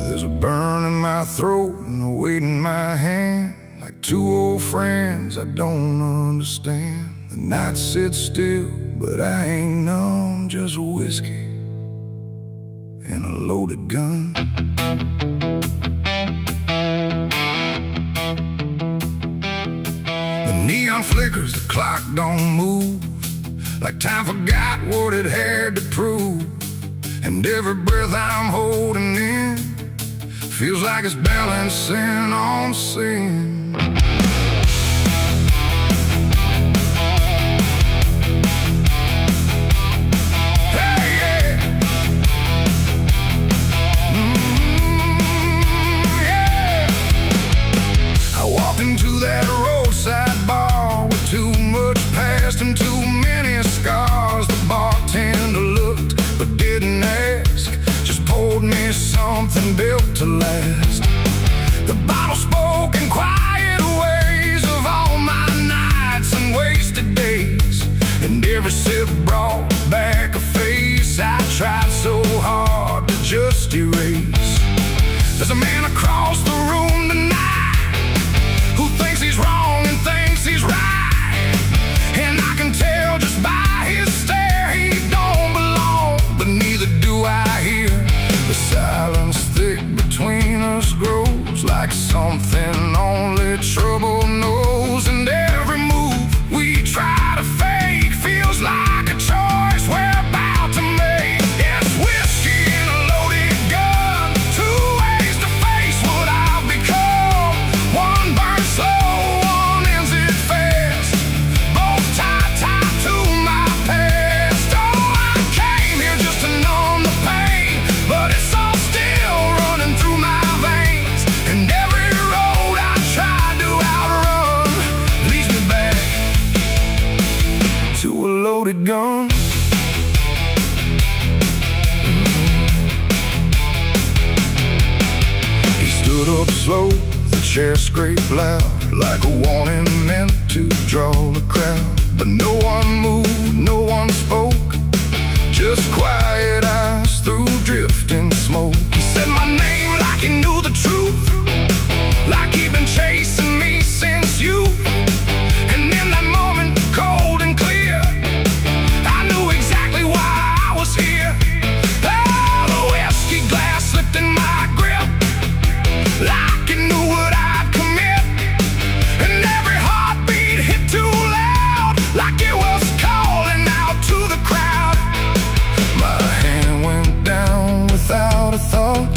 There's a burn in my throat and a weight in my hand, like two old friends I don't understand. The night sits still, but I ain't numb, just whiskey and a loaded gun. The neon flickers, the clock don't move, like time forgot what it had to prove. And every breath I'm holding in feels like it's balancing on sin. Hey, yeah. Yeah. I walked into that roadside bar with too much past and too many scars. The bartender looked but didn't ask, just poured me something built to last. The bottle spoke in quiet ways of all my nights and wasted days, and every sip brought back a face I tried so hard to just erase. There's a man across the room tonight who thinks he's wrong and thinks he's right, and I can tell just by his stare he don't belong, but neither do I here. The silence thick between us grows like something only trouble knows, and every move we try to fake feels like a choice we're about to make. It's whiskey and a loaded gun, two ways to face what I've become. One burns slow, one ends it fast, both tied to my past. Oh, I came here just to numb the pain, but it's all still running through my veins, and every road I tried to outrun leads me back to a loaded gun. He stood up slow, the chair scraped loud, like a warning meant to draw the crowd. But no one moved, no one spoke, just quiet eyes through drifting smoke. He said my name like he knew the truth, like he'd been chasing me since youth. And in that moment, cold and clear, I knew exactly why I was here. Oh, the whiskey glass slipped in my grip, like it knew what I'd commit, and every heartbeat hit too loud, like it was calling out to the crowd. My hand went down without a thought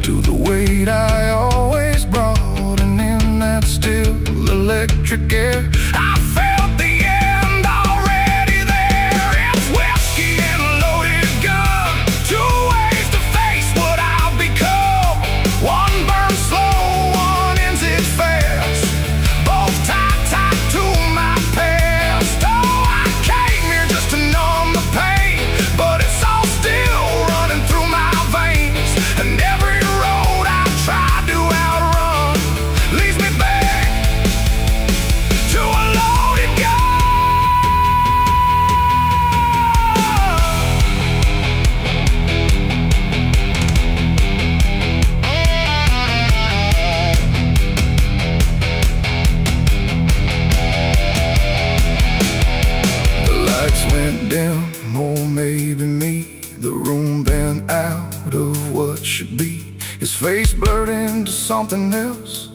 to the weight I always brought, and in that still electric air I felt the end already there. It's whiskey and a loaded gun, two ways to face what I've become. One burns slow, one ends it fast, both tied to my past. Oh, I came here just to numb the pain, but it's all still running through my veins, and every road I tried to outrun leads me back to a loaded gun. The lights went dim, or maybe me, the room bent out of what should be. His face blurred into something else,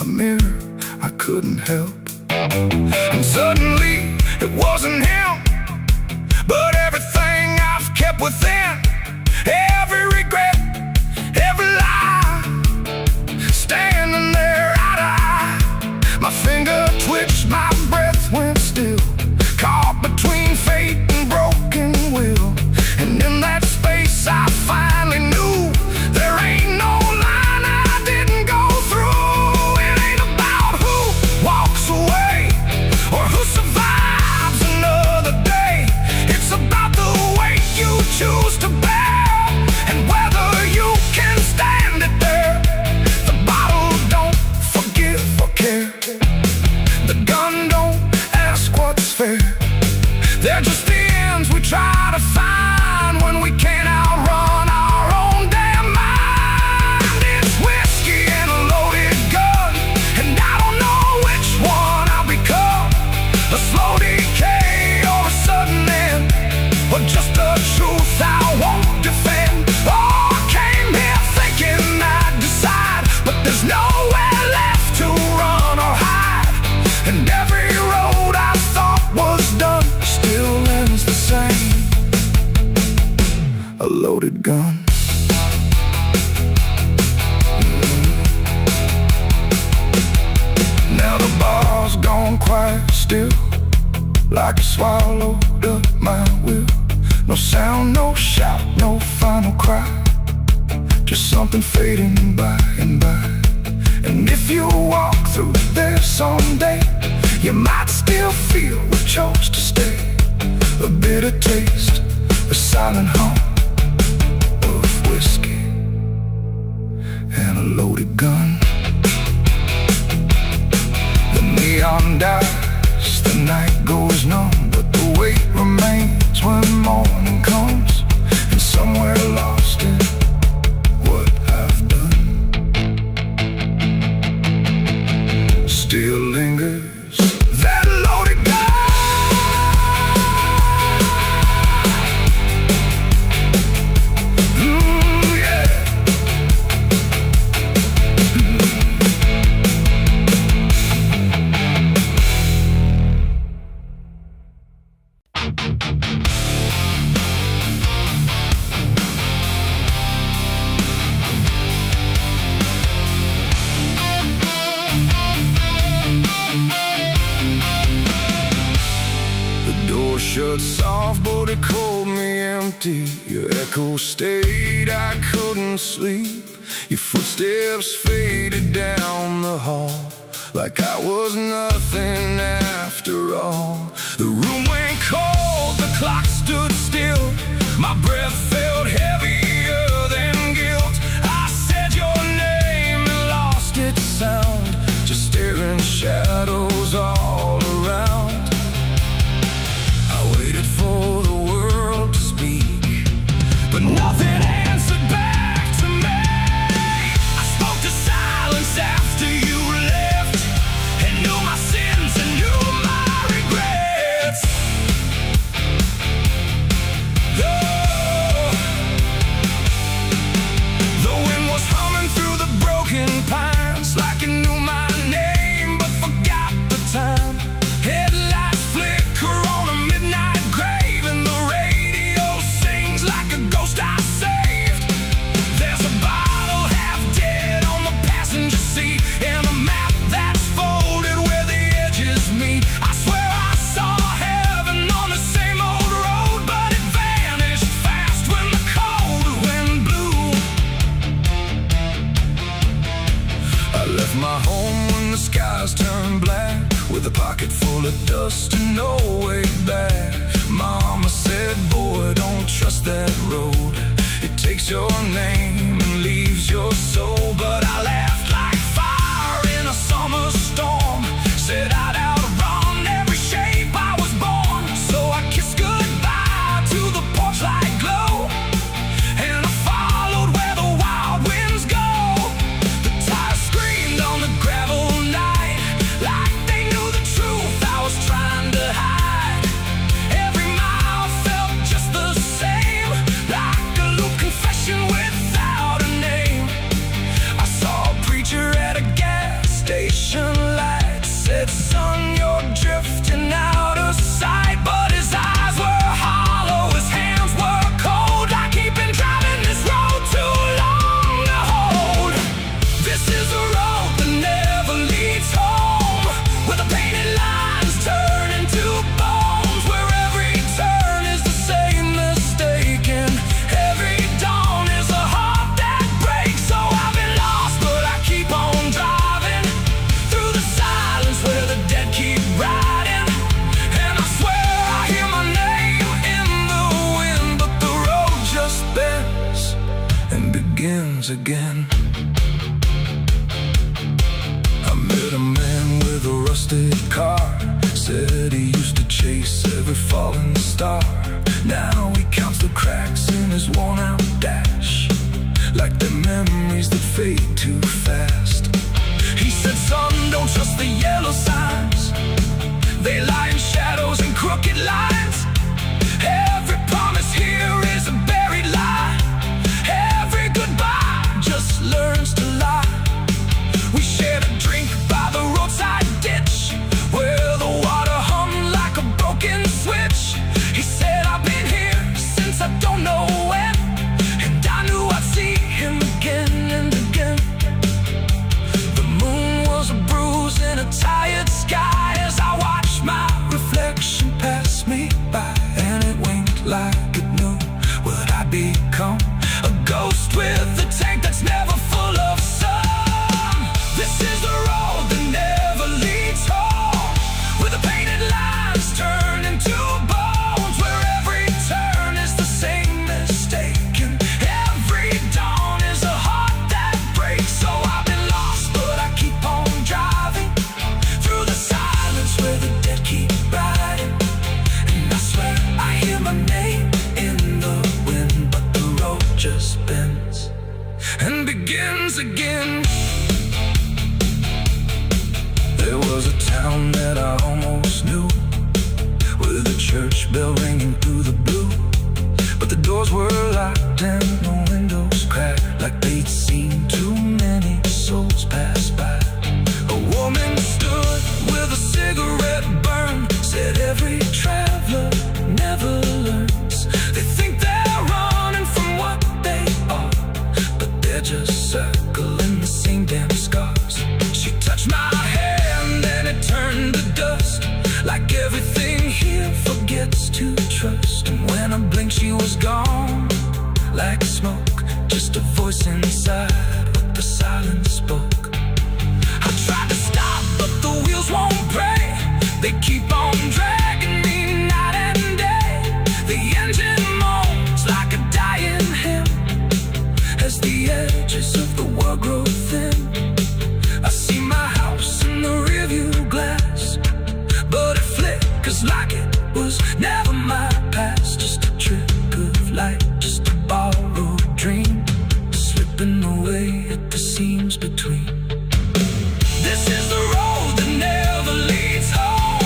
a mirror I couldn't help. And suddenly it wasn't him, but everything I've kept within, every regret, every lie, standing there eye to eye. My finger twitched, my breath went still, caught between fate and broken will. And in that space I finally knew there ain't no line I didn't go through. It ain't about who walks away or who survives another day. It's about the way you choose to There's nowhere left to run or hide, and every road I thought was done still ends the same. A loaded gun. Now the bar's gone quiet still, like you swallowed up my will. No sound, no shout, no final cry, just something fading by and by. And if you walk through there someday, you might still feel what chose to stay. A bitter taste, a silent hum of whiskey and a loaded gun. The neon dies, the night goes numb, but the weight remains when morning comes. And somewhere lost in what I've done still lingers that loaded gun. Shut soft, but it called me empty. Your echo stayed, I couldn't sleep. Your footsteps faded down the hall, like I was nothing after all. The room went cold, the clock stood still. My breath felt heavier than guilt. I said your name and lost its sound, just staring shadows all around. Waited for the world to speak, but nothing answered back to me. I spoke to silence after you left, and knew my sins and knew my regrets. The wind was humming through the broken pines, like it knew my name but forgot the time. Headlights flicker on a midnight grave, and the radio sings like a ghost I saved. There's a bottle half dead on the passenger seat, and a map that's folded where the edges meet. I swear I saw heaven on the same old road, but it vanished fast when the cold wind blew. I left my home when the skies turned black, with a pocket full of dust and no way back. Mama said, boy, don't trust that road. It takes your name and leaves your soul. But I laughed like fire in a summer storm, said I'd outrun every shape I was born. So I kissed goodbye to the porch light glow, and I followed where the wild winds go. The tires screamed on the gravel night, like they knew the truth I was trying to hide. Every mile felt just the same, like a loop confession without a name. I saw a preacher at a gas station light, said, son, you're drifting out of sight. But his eyes were hollow, his hands were cold, like he'd been driving this road too long to hold. This is a road that never leads home, where the painted lines turn into bones, where every turn is the same mistake, and every dawn is a heart that breaks. So I've been lost, but I keep on driving through the silence where the dead keep riding. And I swear I hear my name in the wind, but the road just bends and begins again. I met a man with a rusted car, said he used to chase every falling star. Now he counts the cracks in his worn-out dash, like the memories that fade too fast. He said, son, don't trust the yellow signs, they lie in shadows and crooked lines. Every promise here is a buried lie, every goodbye just learns to lie. loud and the windows cracked, like they'd seen too many souls pass by. A woman stood with a cigarette burn, said every traveler never learns. They think they're running from what they are, but they're just circling the same damn scars. She touched my hand and it turned to dust, like everything here forgets to trust. And when I blinked she was gone, like smoke, just a voice inside what the silence spoke. I tried to stop but the wheels won't break, they keep on dragging me night and day. The engine moans like a dying hymn as the edges of the world grow thin. I see my house in the rearview glass, but it flickers like it was never my past. Just a trick of light, just a borrowed dream, slipping away at the seams between. This is the road that never leads home,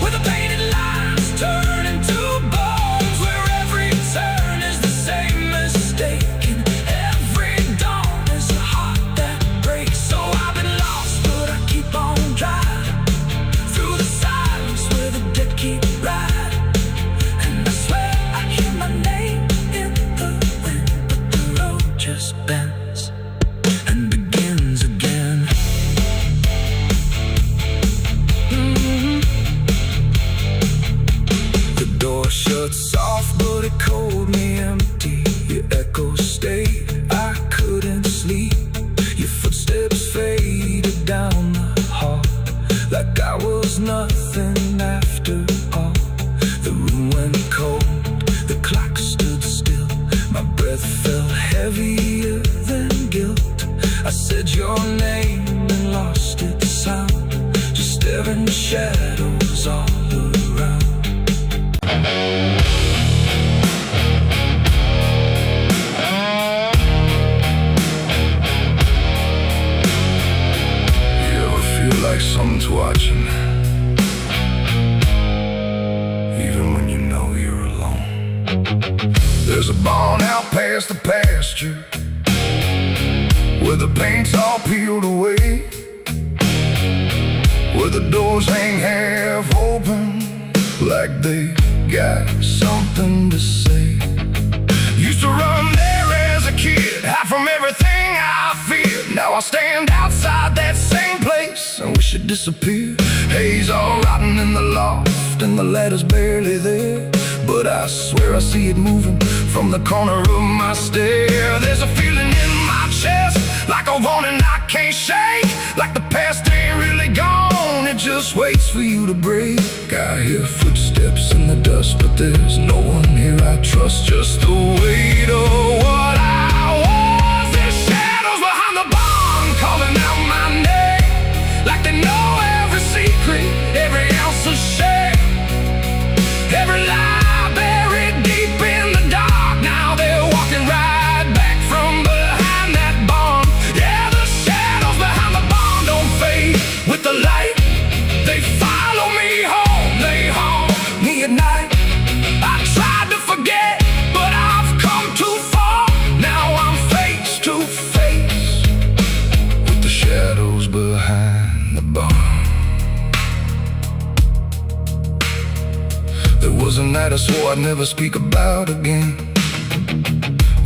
where the painted lines turn into bones, where every turn is the same mistake, and every dawn is a heart that breaks. So I've been lost, but I keep on driving through the silence where the dead keep riding. And I swear I hear my name in the wind, but the road just bends and begins again. The door shut soft, but it cold me empty. Your echo stayed, I couldn't sleep. Your footsteps faded down the hall, like I was nothing after all. The room went cold, the clock stood still. My breath felt heavier than guilt. I said your name and lost its sound, just staring shadows all around. You ever feel like someone's watching, even when you know you're alone? There's a barn out past the pasture, where the paint's all peeled away, where the doors hang half open, like they got something to say. Used to run there as a kid, hide from everything I feared. Now I stand outside that same place and wish it disappeared. Haze all rotten in the loft and the ladder's barely there, but I swear I see it moving from the corner of my stair. There's a feeling in my chest, like a warning I can't shake, like the past ain't really gone, it just waits for you to break. I hear footsteps in the dust, but there's no one here I trust. Just the weight of what I was. There's shadows behind the barn calling out my name, like they know every secret, every ounce of shame, every lie buried deep in the dark. Now they're walking right back from behind that barn. Yeah, the shadows behind the barn don't fade with the light. They follow me home, they haunt me at night. I tried to forget, but I've come too far. Now I'm face to face with the shadows behind the barn. There was a night I swore I'd never speak about again,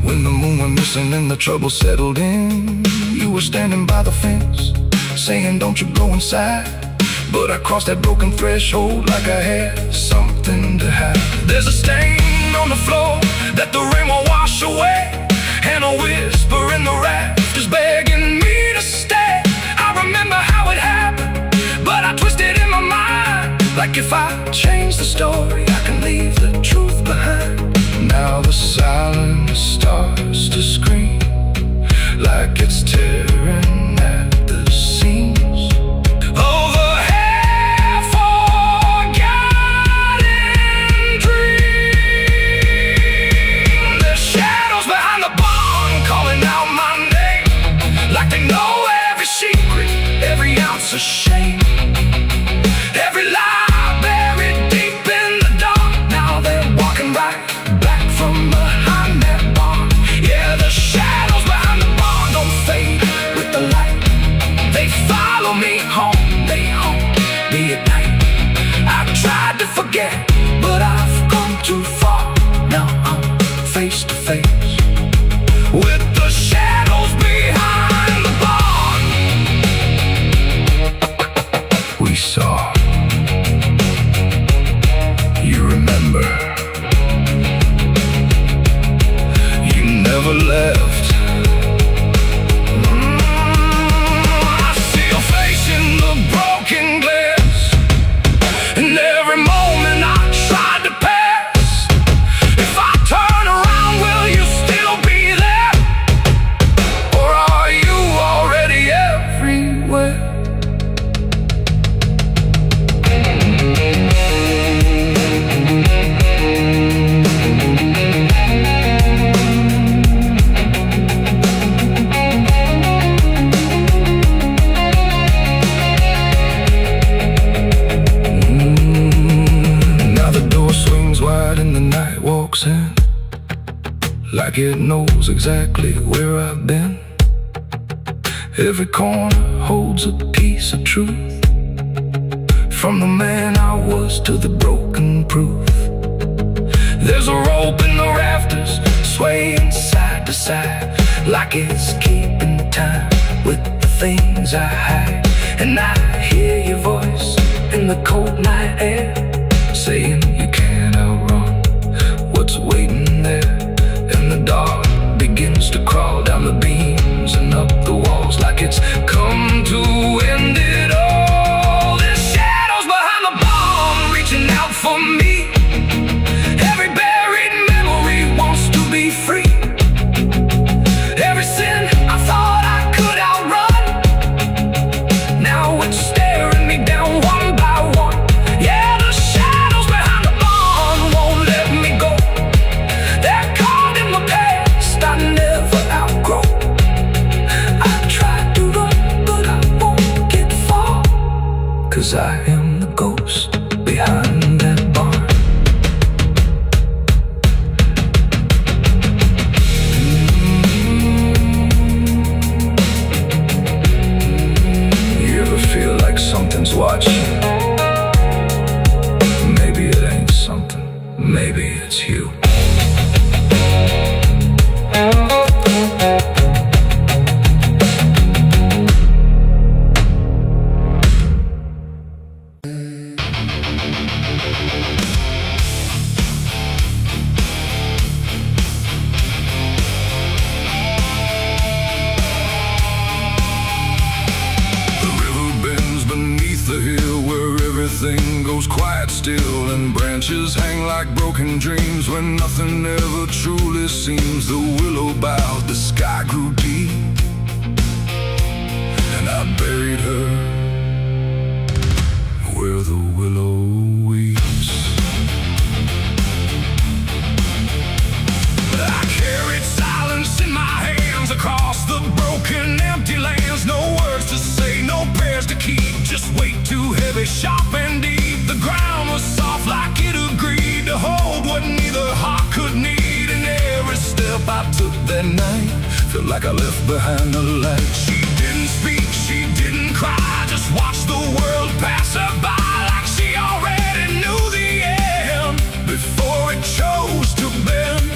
when the moon went missing and the trouble settled in. You were standing by the fence, saying don't you go inside, but I crossed that broken threshold like I had something to hide. There's a stain on the floor that the rain will wash away, and a whisper in the rafters begging me to stay. I remember how it happened, but I twisted in my mind, like if I change the story I can leave the truth behind. Now the silence starts to scream, like it's tearing at the seams. Oh, the half-forgotten dream. There's shadows behind the barn calling out my name, like they know every secret, every ounce of shame, every lie buried deep in the dark. Now they're walking right back from behind that barn. like it knows exactly where I've been. Every corner holds a piece of truth, from the man I was to the broken proof. There's a rope in the rafters, swaying side to side, like it's keeping time with the things I hide. And I hear your voice in the cold night air, saying you can't outrun what's waiting there. And the dark begins to crawl down the beams and up the walls, like it's come to end it all. There's shadows behind the bomb, reaching out for me. Every buried memory wants to be free. Every sin I thought I could outrun, now it's staring me down one by one. Yeah, the shadows behind the bomb won't let me go. They're caught in the past I never outgrow. I tried to run, but I won't get far, 'cause I am the ghost behind that barn. You ever feel like something's watching? Maybe it ain't something, maybe it's you. The hill where everything goes quiet still, and branches hang like broken dreams when nothing ever truly seems. The willow bowed, the sky grew deep, and I buried her where the willow weeps. I carried silence in my hands across the broken empty lands. No words to say, no prayers to keep, just weight too heavy, sharp and deep. The ground was soft like it agreed to hold what neither heart could need. And every step I took that night felt like I left behind a light. She didn't speak, she didn't cry, just watched the world pass her by, like she already knew the end before it chose to bend.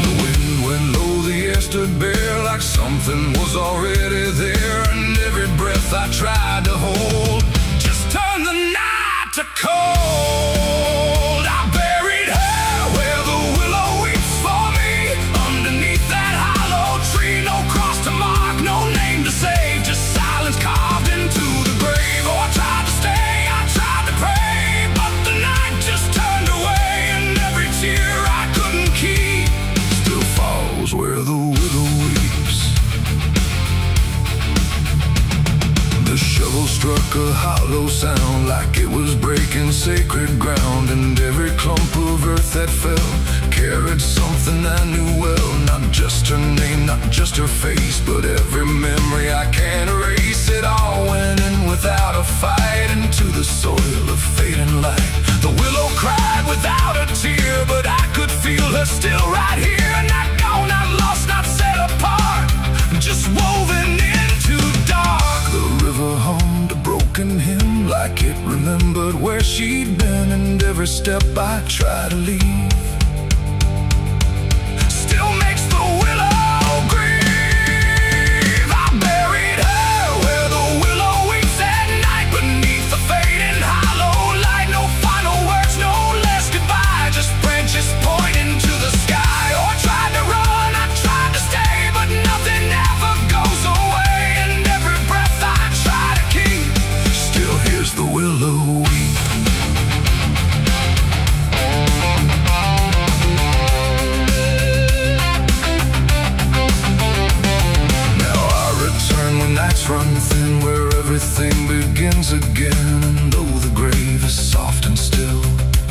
The wind went low, the air stood bare, like something was already there. And every breath I tried to hold just turned the night to cold. I buried her where the willow weeps for me, underneath that hollow tree. No cross to mark, no name to save, just silence carved into the grave. Oh, I tried to stay, I tried to pray, but the night just turned away. And every tear I couldn't keep still falls where the willow weeps. The shovel struck a hollow sound, like it was breaking sacred ground. And every clump of earth that fell carried something I knew well. Not just her name, not just her face, but every memory I can't erase. It all went in without a fight, into the soil of fading light. The willow cried without a tear, but I could feel her still right here. Not gone, not lost, not set apart, just woven into dark. The river hummed a broken hymn, like it remembered where she'd been. And every step I tried to leave still makes the willow grieve. I buried her where the willow weeps at night, beneath the fading hollow light. No final words, no last goodbye, just branches pointing to the sky. Oh, I tried to run, I tried to stay, but nothing ever goes away. And every breath I try to keep still hears the willow weep. Run thin where everything begins again. And though the grave is soft and still,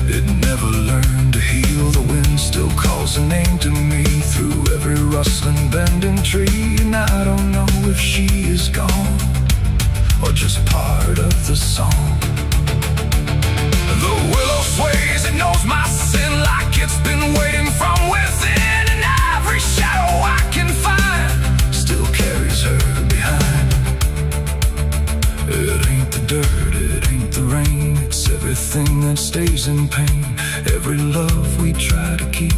it never learned to heal. The wind still calls a name to me through every rustling bending tree. And I don't know if she is gone or just part of the song. The willow sways, it knows my sin like it's been waiting from within. dirt, it ain't the rain. It's everything that stays in pain. Every love we try to keep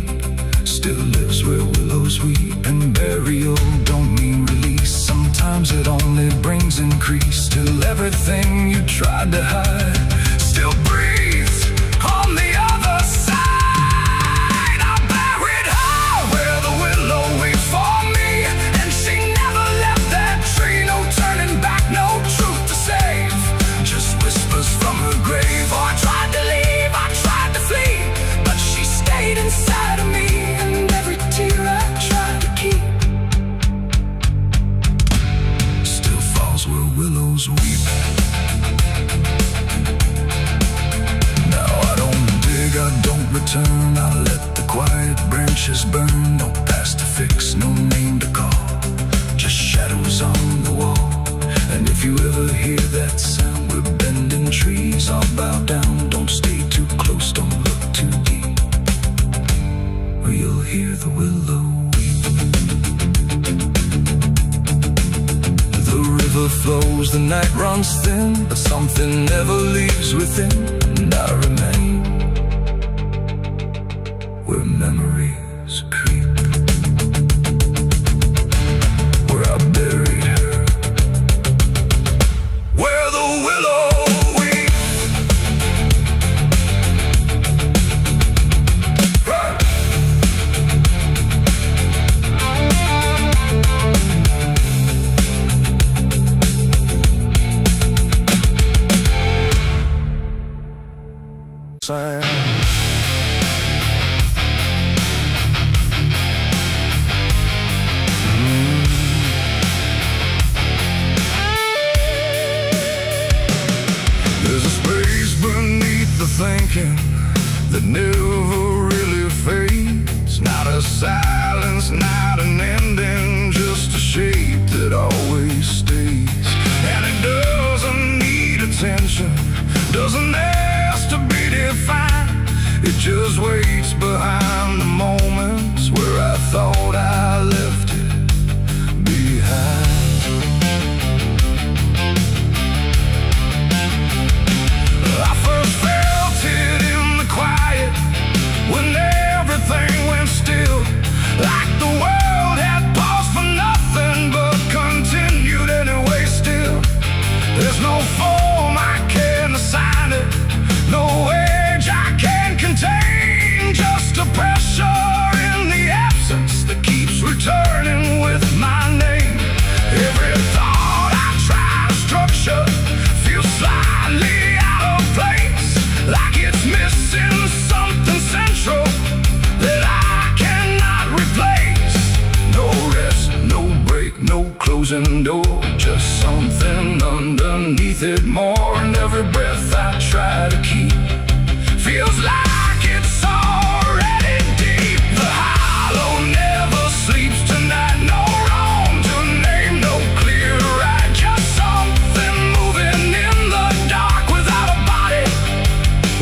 still lives where willows weep. And burial don't mean release, sometimes it only brings increase. Till everything you tried to hide still breathes on the other side. I buried her where the willow waits for me, and she never left that tree. No turning back, no truth to save, just whispers from her grave. Oh, I tried to leave, I tried to flee, but she stayed inside of me. And every tear I tried to keep still falls where willows weep. Now I don't dig, I don't return. I let the quiet branches burn. No past to fix, no name to call, just shadows on the wall. And if you ever hear that sound, we're bending trees. I'll bow down, don't stay too close, don't look too deep, or you'll hear the willow weep. The river flows, the night runs thin, but something never leaves within. And I remain where memories creep, where I buried her, where the willow weeps. There's a space beneath the thinking that never really fades. Not a silence, not an ending, just a shape that always stays. And it doesn't need attention, doesn't ask to be defined. It just waits behind the moments where I thought I left it behind. I first felt it in the quiet, when everything went still, like the world had paused for nothing, but continued anyway still. There's no form I can assign it, no age I can contain, just a pressure in the absence that keeps returning with my name. Every thought I try to structure feels slightly out of place, like it's missing something central that I cannot replace. No rest, no break, no closing door, just something underneath it more. And every breath I try to keep feels like it's already deep. The hollow never sleeps tonight, no wrong to name, no clear right, just something moving in the dark, without a body,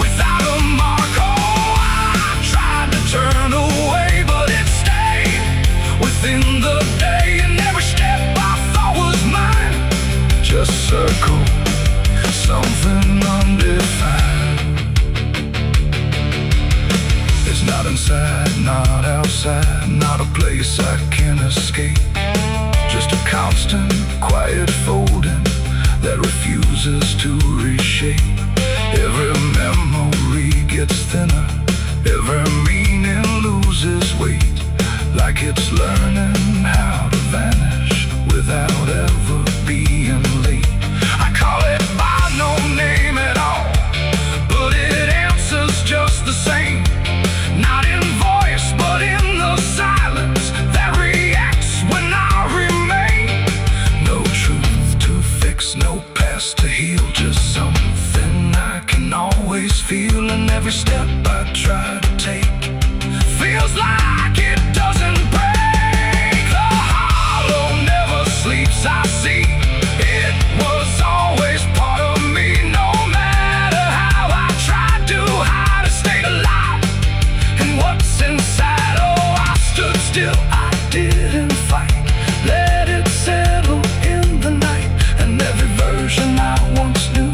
without a mark. Oh, I tried to turn away, but it stayed within the day. And every step I thought was mine just circled something undefined. It's not inside, not outside, not a place I can escape, just a constant, quiet folding that refuses to reshape. Every memory gets thinner, every meaning loses weight, like it's learning how to vanish without ever being late. I call it by no name at all, but it answers just the same. Not in voice, but in the silence that reacts when I remain. No truth to fix, no past to heal, just something I can always feel. And every step I try to take feels like it doesn't break. The hollow never sleeps, I see. It was always part of me, no matter how I tried to hide, it stayed alive. And what's inside, oh, I stood still, I didn't fight, let it settle in the night. And every version I once knew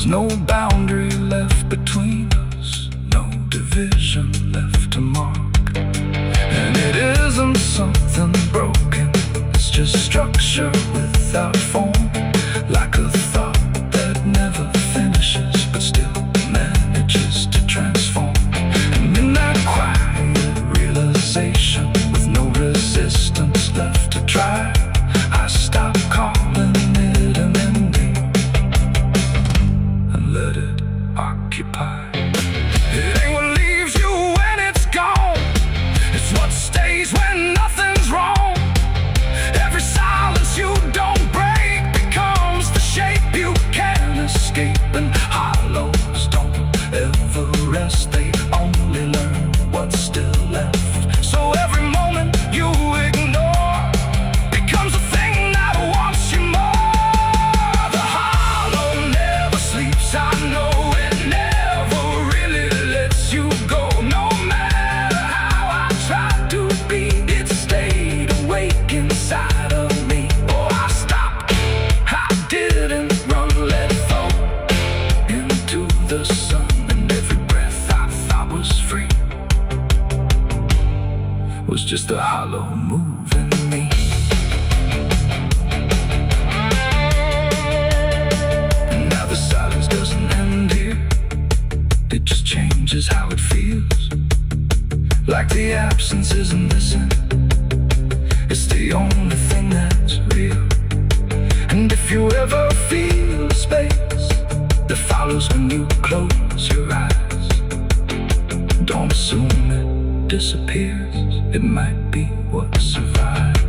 There's no boundary left between us, no division left to mark. And it isn't something broken, it's just structure without form, like a thought that never finishes but still manages to transform. And in that quiet realization, with no resistance left to try, I stop calling it an ending and let it occupy. It ain't what leaves you when it's gone, it's what stays when nothing's wrong. Every silence you don't break becomes the shape you can't escape. And hollows don't ever rest, they only learn what's still left. So every moment you ignore becomes a thing that wants you more. The hollow never sleeps, I know it never really lets you go. No matter how I tried to be, it stayed awake inside of me. Oh, I stopped, I didn't run, let it fall into the sun. And every breath I thought was free was just a hollow moving me. And now the silence doesn't end here, it just changes how it feels. Like the absence isn't missing, it's the only thing that's real. And if you ever feel the space that follows when you close your eyes, don't assume it disappears, it might be what survives.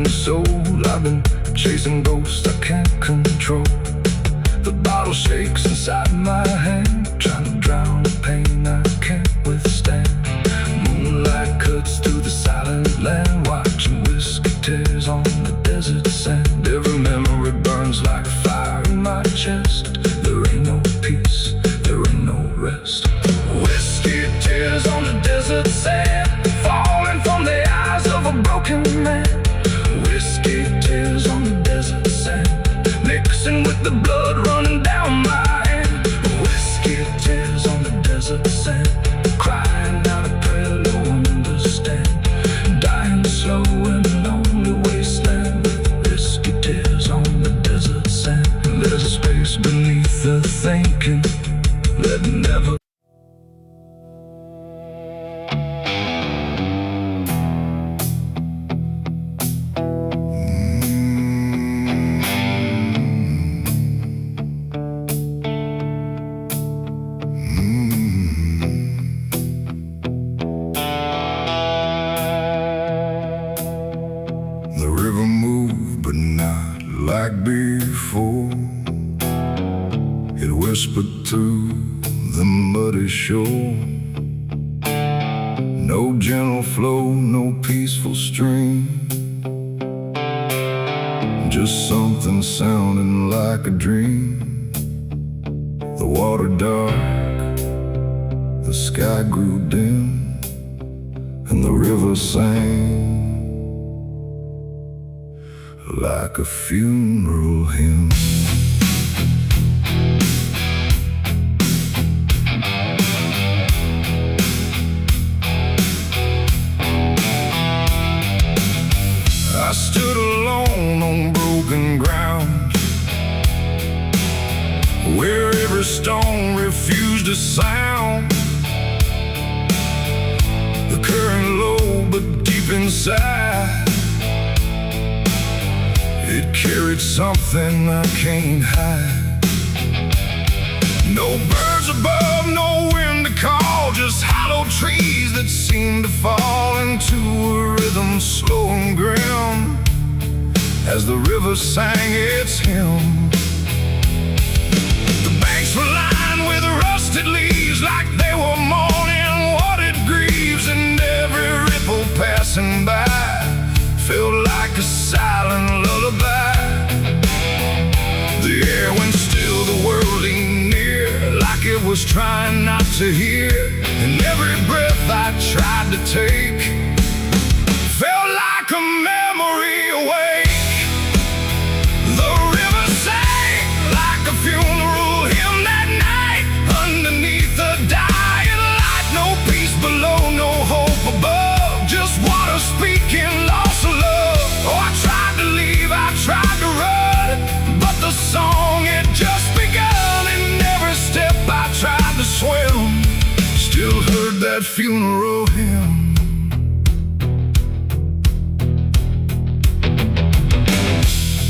Soul, I've been chasing ghosts I can't control. The bottle shakes inside my hand, trying to drown the pain I can't withstand. Moonlight cuts through the silent land, watching whiskey tears on the desert sand. Every memory burns like fire in my chest. There ain't no peace, there ain't no rest. Whiskey tears on the desert sand, falling from the eyes of a broken man. Whiskey tears on the desert sand, mixing with the blood running down my hand. Whiskey tears on the desert sand, crying out a prayer no one understand. Dying slow in a lonely wasteland, whiskey tears on the desert sand. There's a space beneath the thinking that never like before. It whispered through the muddy shore. No gentle flow, no peaceful stream, just something sounding like a dream. The water dark, the sky grew dim, and the river sang like a funeral hymn. I stood alone on broken ground, where every stone refused a sound. The current low but deep inside, it carried something I can't hide. fall into a rhythm slow and grim as the river sang its hymn. The banks were lined with rusted leaves like they were mourning what it grieves, and every ripple passing by felt like a silent lullaby. The air went still, the world leaned near like it was trying not to hear, and every breath I tried to take felt like a memory awake. The river sang like a funeral hymn that night underneath the dying light. No peace below, no hope above, just water speaking loss of love. Oh, I tried to leave, I tried to run, but the song had just begun, and every step I tried to swim still heard that funeral hymn.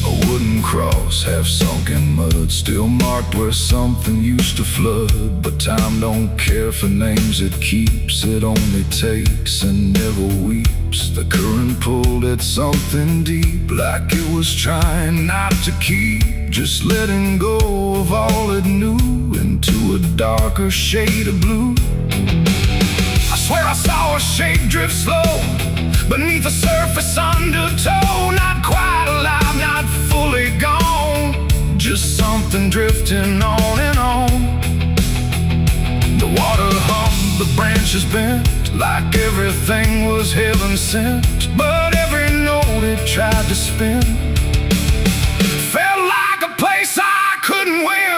A wooden cross, half sunk in mud, still marked where something used to flood. But time don't care for names it keeps, it only takes and never weeps. The current pulled at something deep, like it was trying not to keep, just letting go of all it knew into a darker shade of blue. I swear I saw a shape drift slow beneath the surface undertow, not quite alive, not fully gone, just something drifting on and on. The water hummed, the branches bent like everything was heaven sent, but every note it tried to spin felt like a place I couldn't win.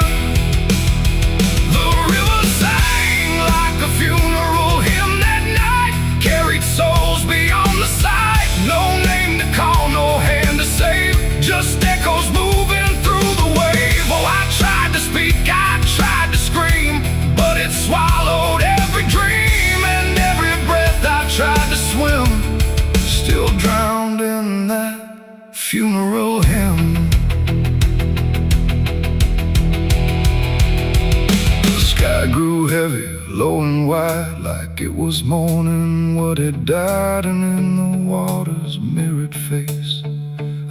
The river sang like a funeral hymn that night, carried souls beyond the sight. No name to call, no hand to save, just echoes moving through the wave. Oh, I tried to speak, I tried to scream, but it swallowed every dream, and every breath I tried to swim still drowned in that funeral hymn. I grew heavy, low and wide, like it was mourning what had died, and in the water's mirrored face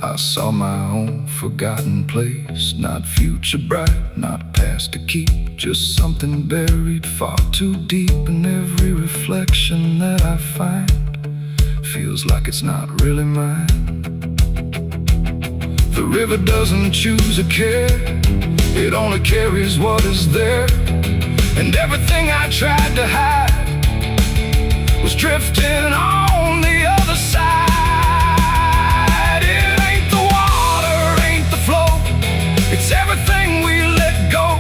I saw my own forgotten place. Not future bright, not past to keep, just something buried far too deep. And every reflection that I find feels like it's not really mine. The river doesn't choose a care, it only carries what is there. And everything I tried to hide was drifting on the other side. It ain't the water, ain't the flow, it's everything we let go.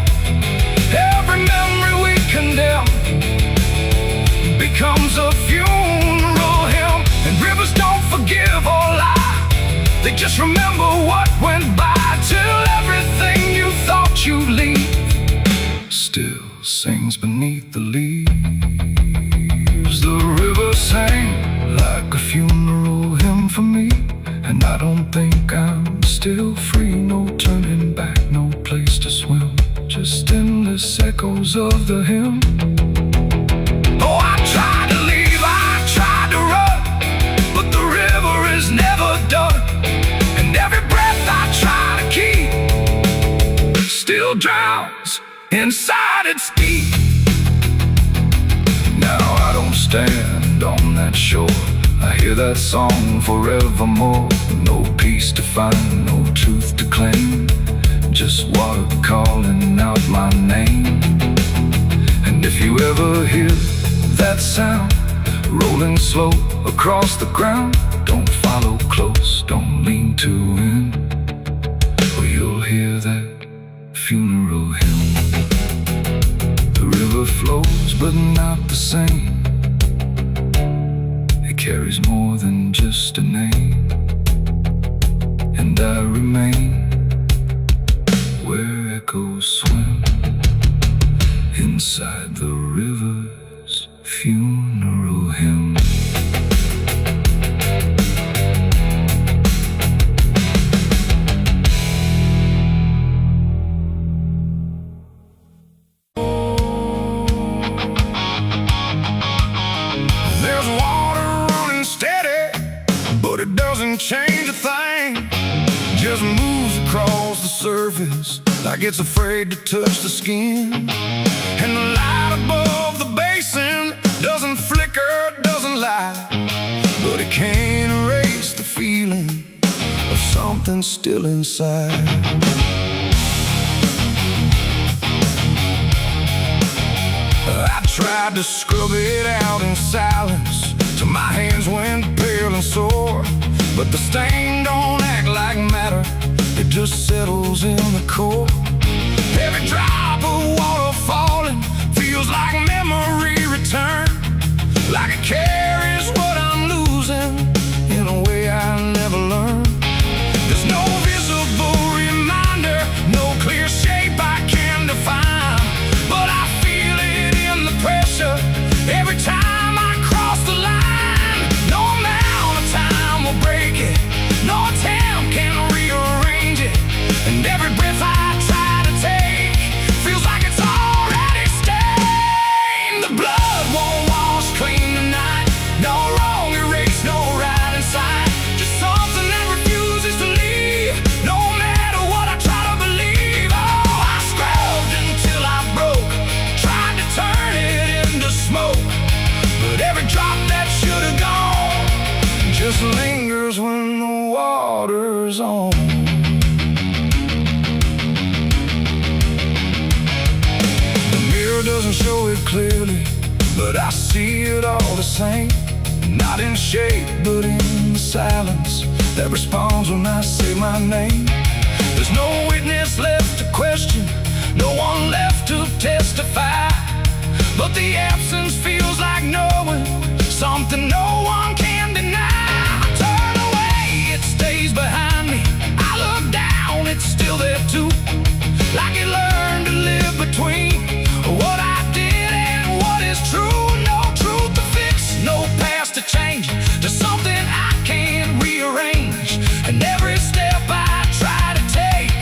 Every memory we condemn becomes a funeral hymn. And rivers don't forgive or lie, they just remember what went by, till everything you thought you'd leave still sings beneath the leaves. The river sang like a funeral hymn for me, and I don't think I'm still free. No turning back, no place to swim, just endless echoes of the hymn. Oh, I tried to leave, I tried to run, but the river is never done, and every breath I try to keep still drowns inside its deep. Now I don't stand on that shore, I hear that song forevermore. No peace to find, no truth to claim, just water calling out my name. And if you ever hear that sound rolling slow across the ground, don't follow close, don't lean too in, or you'll hear that funeral hymn. The river flows, but not the same, it carries more than just a name. And I remain where echoes swim inside the river's funeral hymn. There's water like it's afraid to touch the skin. And the light above the basin doesn't flicker, doesn't lie, but it can't erase the feeling of something still inside. I tried to scrub it out in silence till my hands went pale and sore, but the stain don't act like matter, it just settles in the core. Every drop of water falling feels like memory return, like it carries what I'm losing in a way I never learned. There's no visible reminder, no clear shape I can define, but I feel it in the pressure every time I cross the line. No amount of time will break it, no attempt can rearrange it, and every breath I try to take feels like it's already stained. The blood won't wash clean tonight, no wrong erased, no right inside, just something that refuses to leave, no matter what I try to believe. Oh, I scrubbed until I broke, tried to turn it into smoke, but every drop that should have gone just lingers when the water's on. The mirror doesn't show it clearly, but I see it all the same. Not in shape, but in the silence that responds when I say my name. There's no witness left to question, no one left to testify, but the absence feels like knowing something no one can deny. I turn away, it stays behind me. I look down, it's still there too, like it learned to live between what I did and what is true. No truth to fix, no past to change, there's something I can't rearrange, and every step I try to take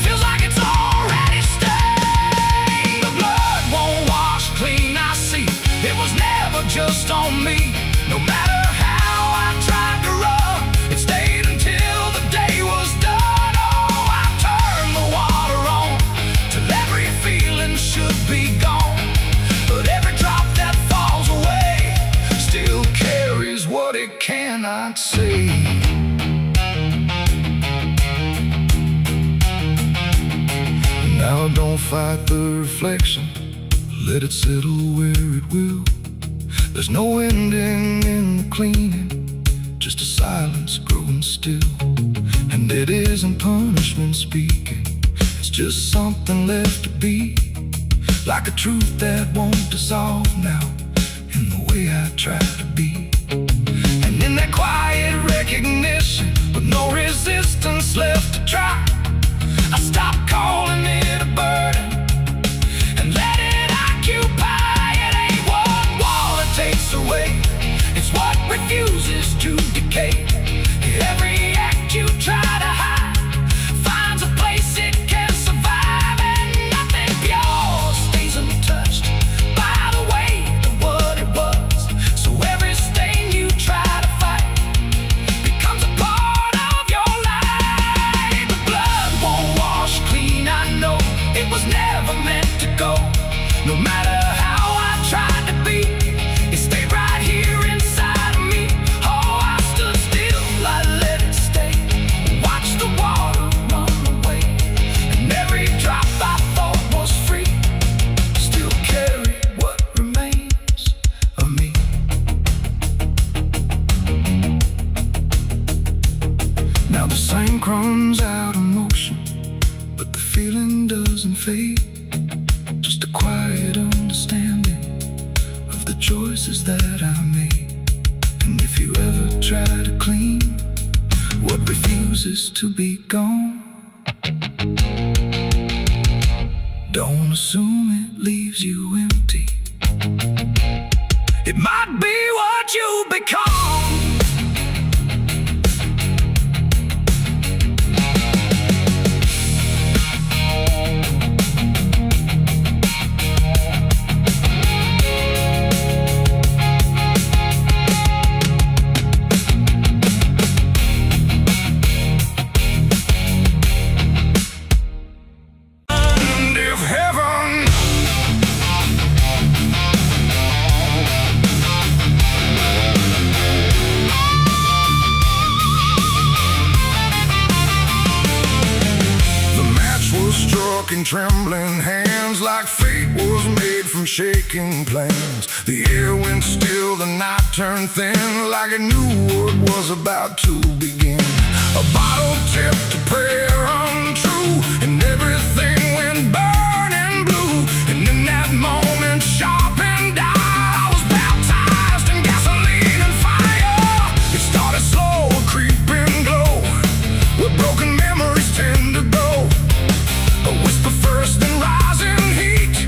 feels like it's already stained. The blood won't wash clean, I see it was never just on me. No matter how I tried to run, it stayed until the day was done. Oh, I turned the water on till every feeling should be gone, but every drop that falls away still carries what it cannot see. Now don't fight the reflection, let it settle where it will. There's no ending in the cleaning, just a silence growing still. And it isn't punishment speaking, it's just something left to be, like a truth that won't dissolve now in the way I try to be. And in that quiet recognition, with no resistance left to try, I stop calling it a burden and let it occupy. It ain't what wall it takes away, it's what refuses to decay. Every act you try to hide finds a place it can survive, and nothing pure stays untouched by the weight of what it was. So every stain you try to fight becomes a part of your life. The blood won't wash clean, I know it was never meant to go. No matter how I tried to be, it stayed right here inside of me. Oh, I stood still, I let it stay, watch the water run away, and every drop I thought was free still carried what remains of me. Now the same crumbs out of motion, but the feeling doesn't fade, just a quiet understanding of the choices that I made. And if you ever try to clean what refuses to be gone, don't assume it leaves you empty. It might be what you become. trembling hands, like fate was made from shaking plans. The air went still, the night turned thin, like it knew what was about to begin. A bottle tipped, a prayer untrue, and everything went burning blue. And in that moment, sharp and dire, I was baptized in gasoline and fire. It started slow, a creeping glow, where broken memories tend to go. A whisper first, then rising heat,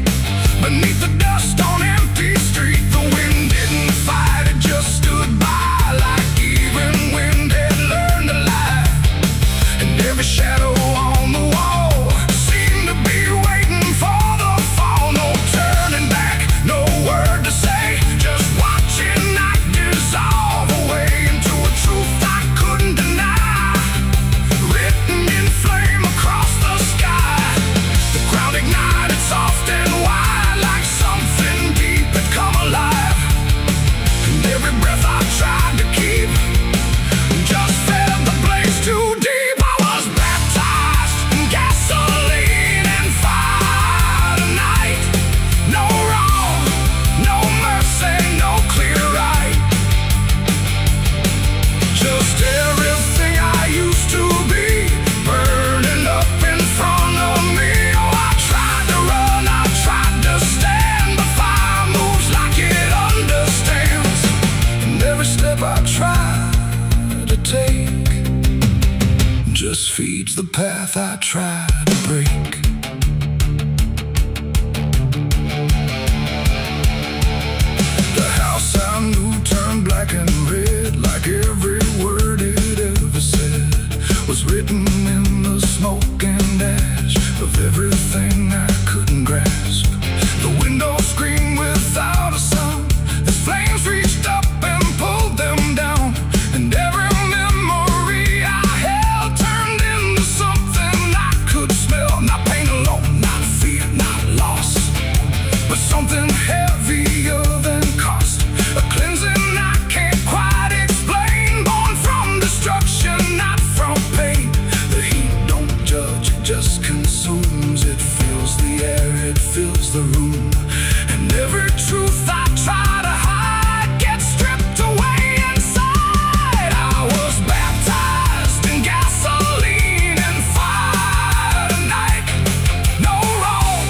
beneath the dust on empty street. The wind didn't fight, it just stood by, like even wind had learned to lie. And every shadow on the wall seemed to be waiting for the fall. No turning back, no word to say, just watching night dissolve away into a truth I couldn't deny, written in flame across the sky. The ground ignited soft and wide, like something deep had come alive. And every breath I tried to keep just fed the blaze too deep. I was baptized in gasoline and fire tonight. No wrong, no mercy, no clear right. Just everything I used to be, burning up in front of me. Oh, I tried to run, I tried to stand, but fire moves like it understands. And every step I try to take just feeds the path I try to break. The house I knew turned black and red, like every word it ever said was written in the smoke and ash of everything I couldn't grasp. The windows screamed without a sound as flames reached up and pulled them down. And every memory I held turned into something I could smell. Not pain alone, not fear, not loss, but something heavier than cost. A cleansing I can't quite explain, born from destruction, not from pain. The heat don't judge, it just consumes. It fills the air, it fills the room. And every truth I try to hide gets stripped away inside. I was baptized in gasoline and fire tonight. No wrong,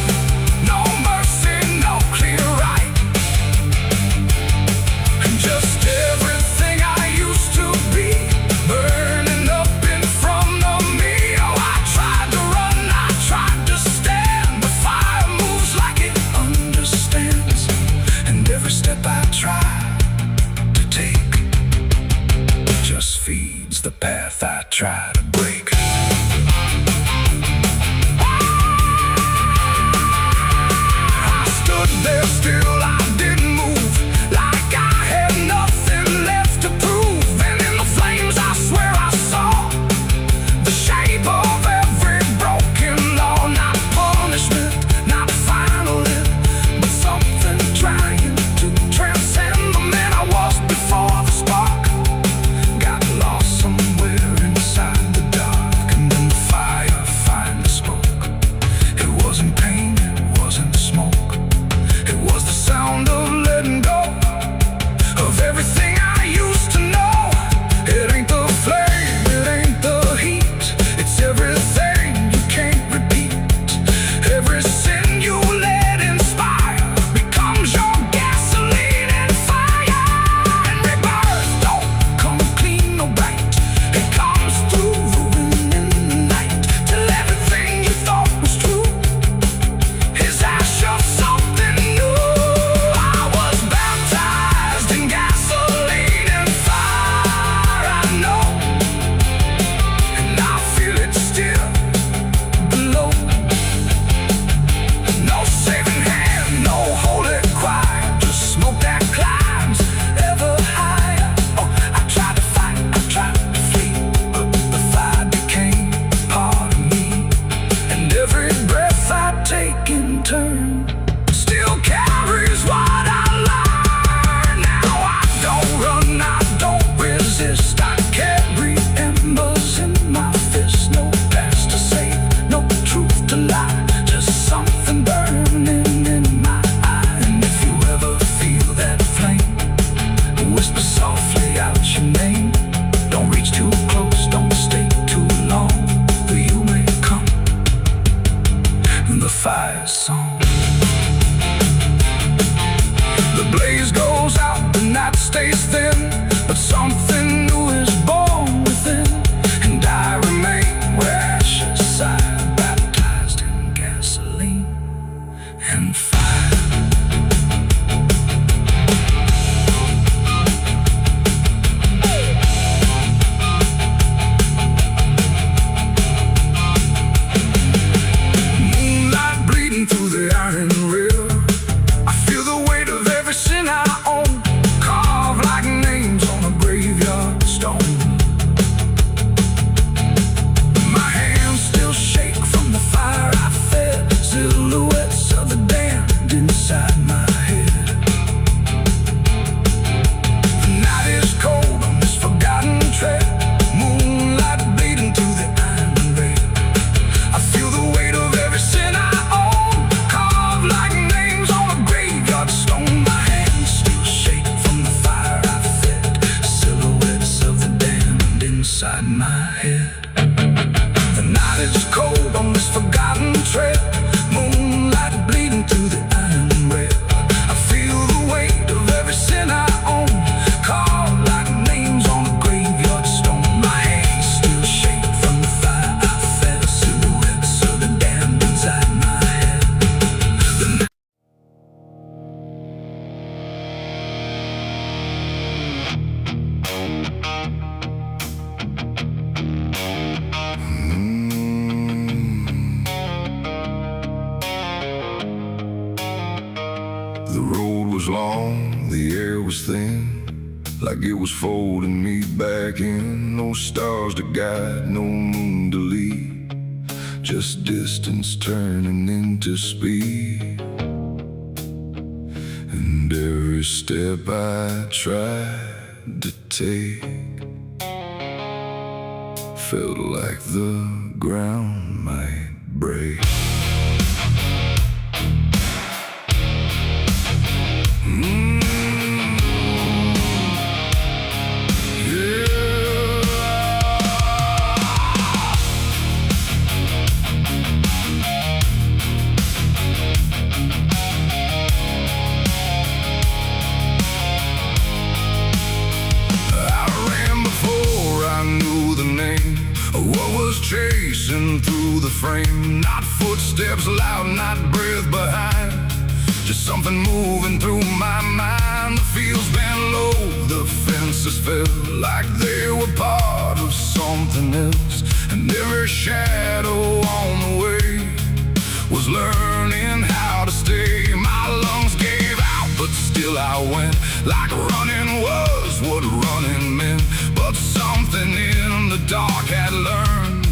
no mercy, no clear right. And just everything I used to be, burning up in front of me. Oh, I tried to run, I tried to stand, but fire moves like it understands. And every step I try to take just feeds the path I try to break. I stood there still, I didn't move, like I had nothing left to prove. And in the flames I swear I saw the shape of every broken law. Not punishment, not final end, but something trying to transcend the man I was before the spark got lost somewhere inside the dark. And then the fire finally spoke. It wasn't pain, it wasn't smoke, it was the sound of letting go of everything I used to know. It ain't the flame, it ain't the heat, it's everything you can't repeat. Every sin you let inspire becomes your gasoline and fire. And rebirth don't come clean or bright, it comes through ruin in the night, till everything you thought was true is ash of something new. I was baptized in gasoline and fire, I know, and I feel it still below. No saving hand, no holy choir, just smoke that climbs ever higher. Oh, I tried to fight, I tried to flee, but the fire became part of me. And every breath I take in turn still carries what I learned. Now I don't run, I don't resist, I carry embers in my fist. No past to save, no truth to lie, just breeze thin, but something new is born within. And I remain where ashes sigh, baptized in gasoline and fire. Through the iron rail, I feel the weight of every sin I own, carved like names on a graveyard stone. My hands still shake from the fire I fed, silhouettes of the damned inside my head. The night is cold on this forgotten trail, moonlight bleeding through the iron rail. I feel the weight of every sin I inside my head. The night is cold on this forgotten trail, moonlight bleeding through the iron rail. I feel the weight of every sin I own, carved like names on a graveyard stone. My hands still shake from the fire I fed, silhouettes of the damned inside my head. The road was long, the air was thin, like it was folding me back in. No stars to guide, no moon to lead, just distance turning into speed. And every step I tried to take felt like the ground might break. Chasing through the frame, not footsteps loud, not breath behind, just something moving through my mind. The fields bent low, the fences felt like they were part of something else, and every shadow on the way was learning how to stay. My lungs gave out, but still I went, like running was what running meant. But something in the dark had learned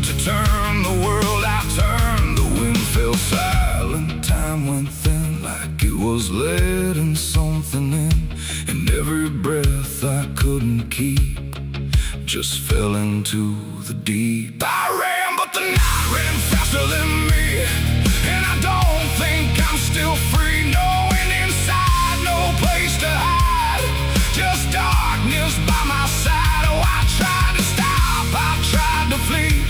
to turn the world I turned. The wind fell silent, time went thin, like it was letting something in. And every breath I couldn't keep just fell into the deep. I ran, but the night ran faster than me, and I don't think I'm still free. Knowing inside, no place to hide, just darkness by my side. Oh, I tried to stop, I tried to flee,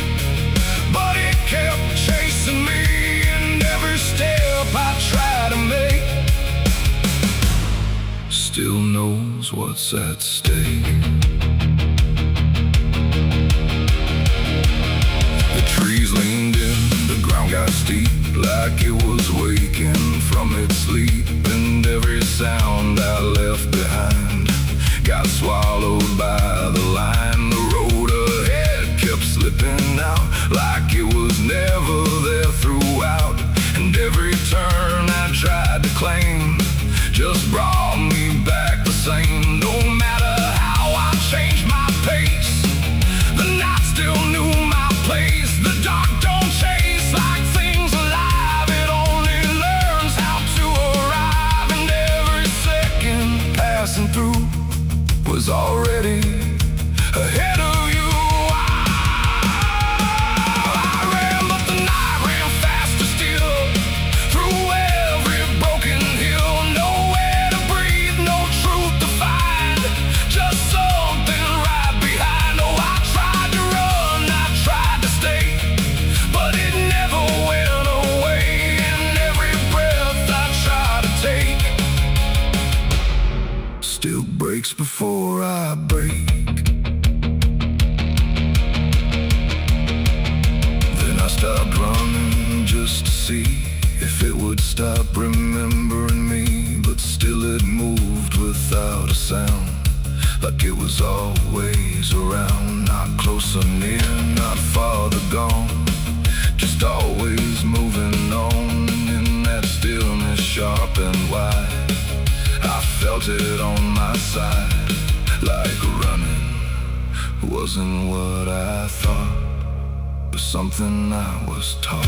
but it kept chasing me. And every step I try to make still knows what's at stake. The trees leaned in, the ground got steep, like it was waking from its sleep. And every sound I left behind got swallowed by the line. The road ahead kept slipping out, like it was never there throughout. And every turn I tried to claim just brought me back the same. No matter how I changed my pace, the night still knew my place. The dark don't chase like things alive, it only learns how to arrive. breaks before I break. Then I stopped running just to see if it would stop remembering me. But still it moved without a sound, like it was always around. Not close or near, not farther gone, just always moving on. In that stillness sharp and wide, I felt it on my side. Like running wasn't what I thought, but something I was taught.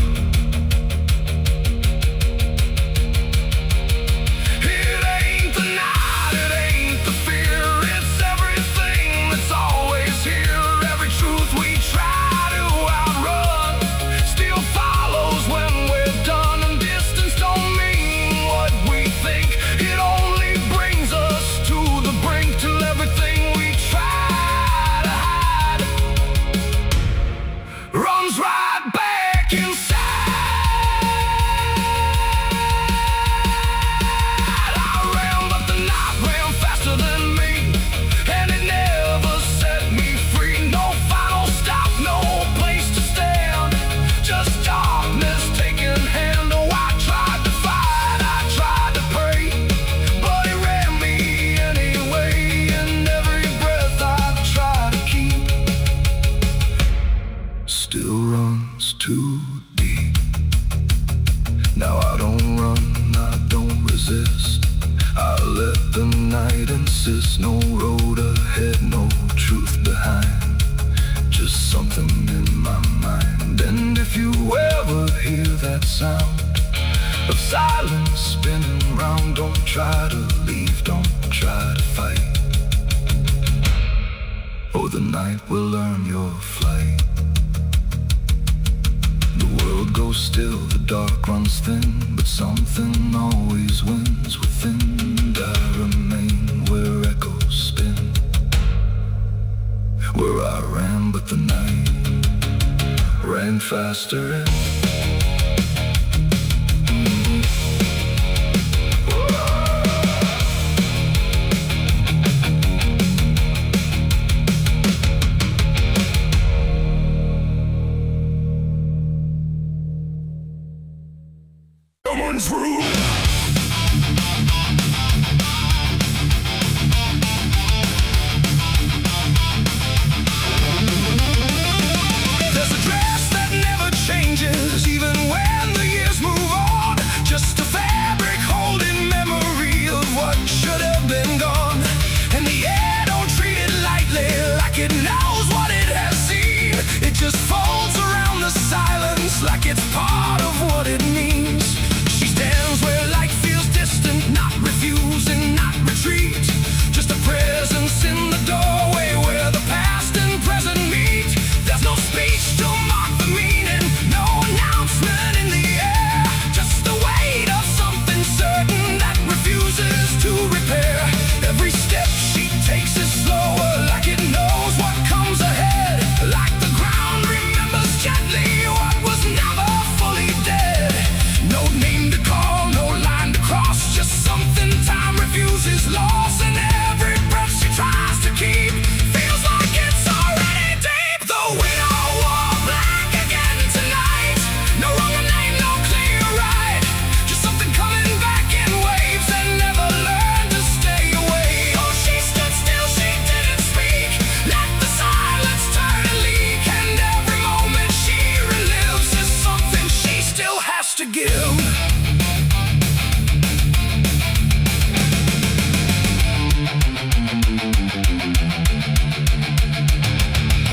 Still runs too deep. Now I don't run, I don't resist. I let the night insist. No road ahead, no truth behind, just something in my mind. And if you ever hear that sound of silence spinning round, don't try to leave, don't try to fight, or the night will learn your flight. The world goes still, the dark runs thin, but something always wins within. And I remain where echoes spin, where I ran, but the night ran faster in. Someone's room. There's a dress that never changes, even when the years move on. Just a fabric holding memory of what should have been gone. And the air don't treat it lightly, like it knows what it has seen. It just folds around the silence, like it's part of what it means. She stands where light feels distant, not refusing, not retreat. Just a presence in the doorway where the past and present meet. There's no speech to mark the meaning, no announcement in the air. Just the weight of something certain that refuses to repair. Every step she takes is slower, like it knows what comes ahead. Like the ground remembers gently what was never fully dead. No name to call, no line to cross, just something time refuses loss. And every breath she tries to keep feels like it's already deep. The widow wore black again tonight. No wrong name, no clear right. Just something coming back in waves and never learned to stay away. Oh, she stood still, she didn't speak. Let the silence turn and leak. And every moment she relives is something she still has to give.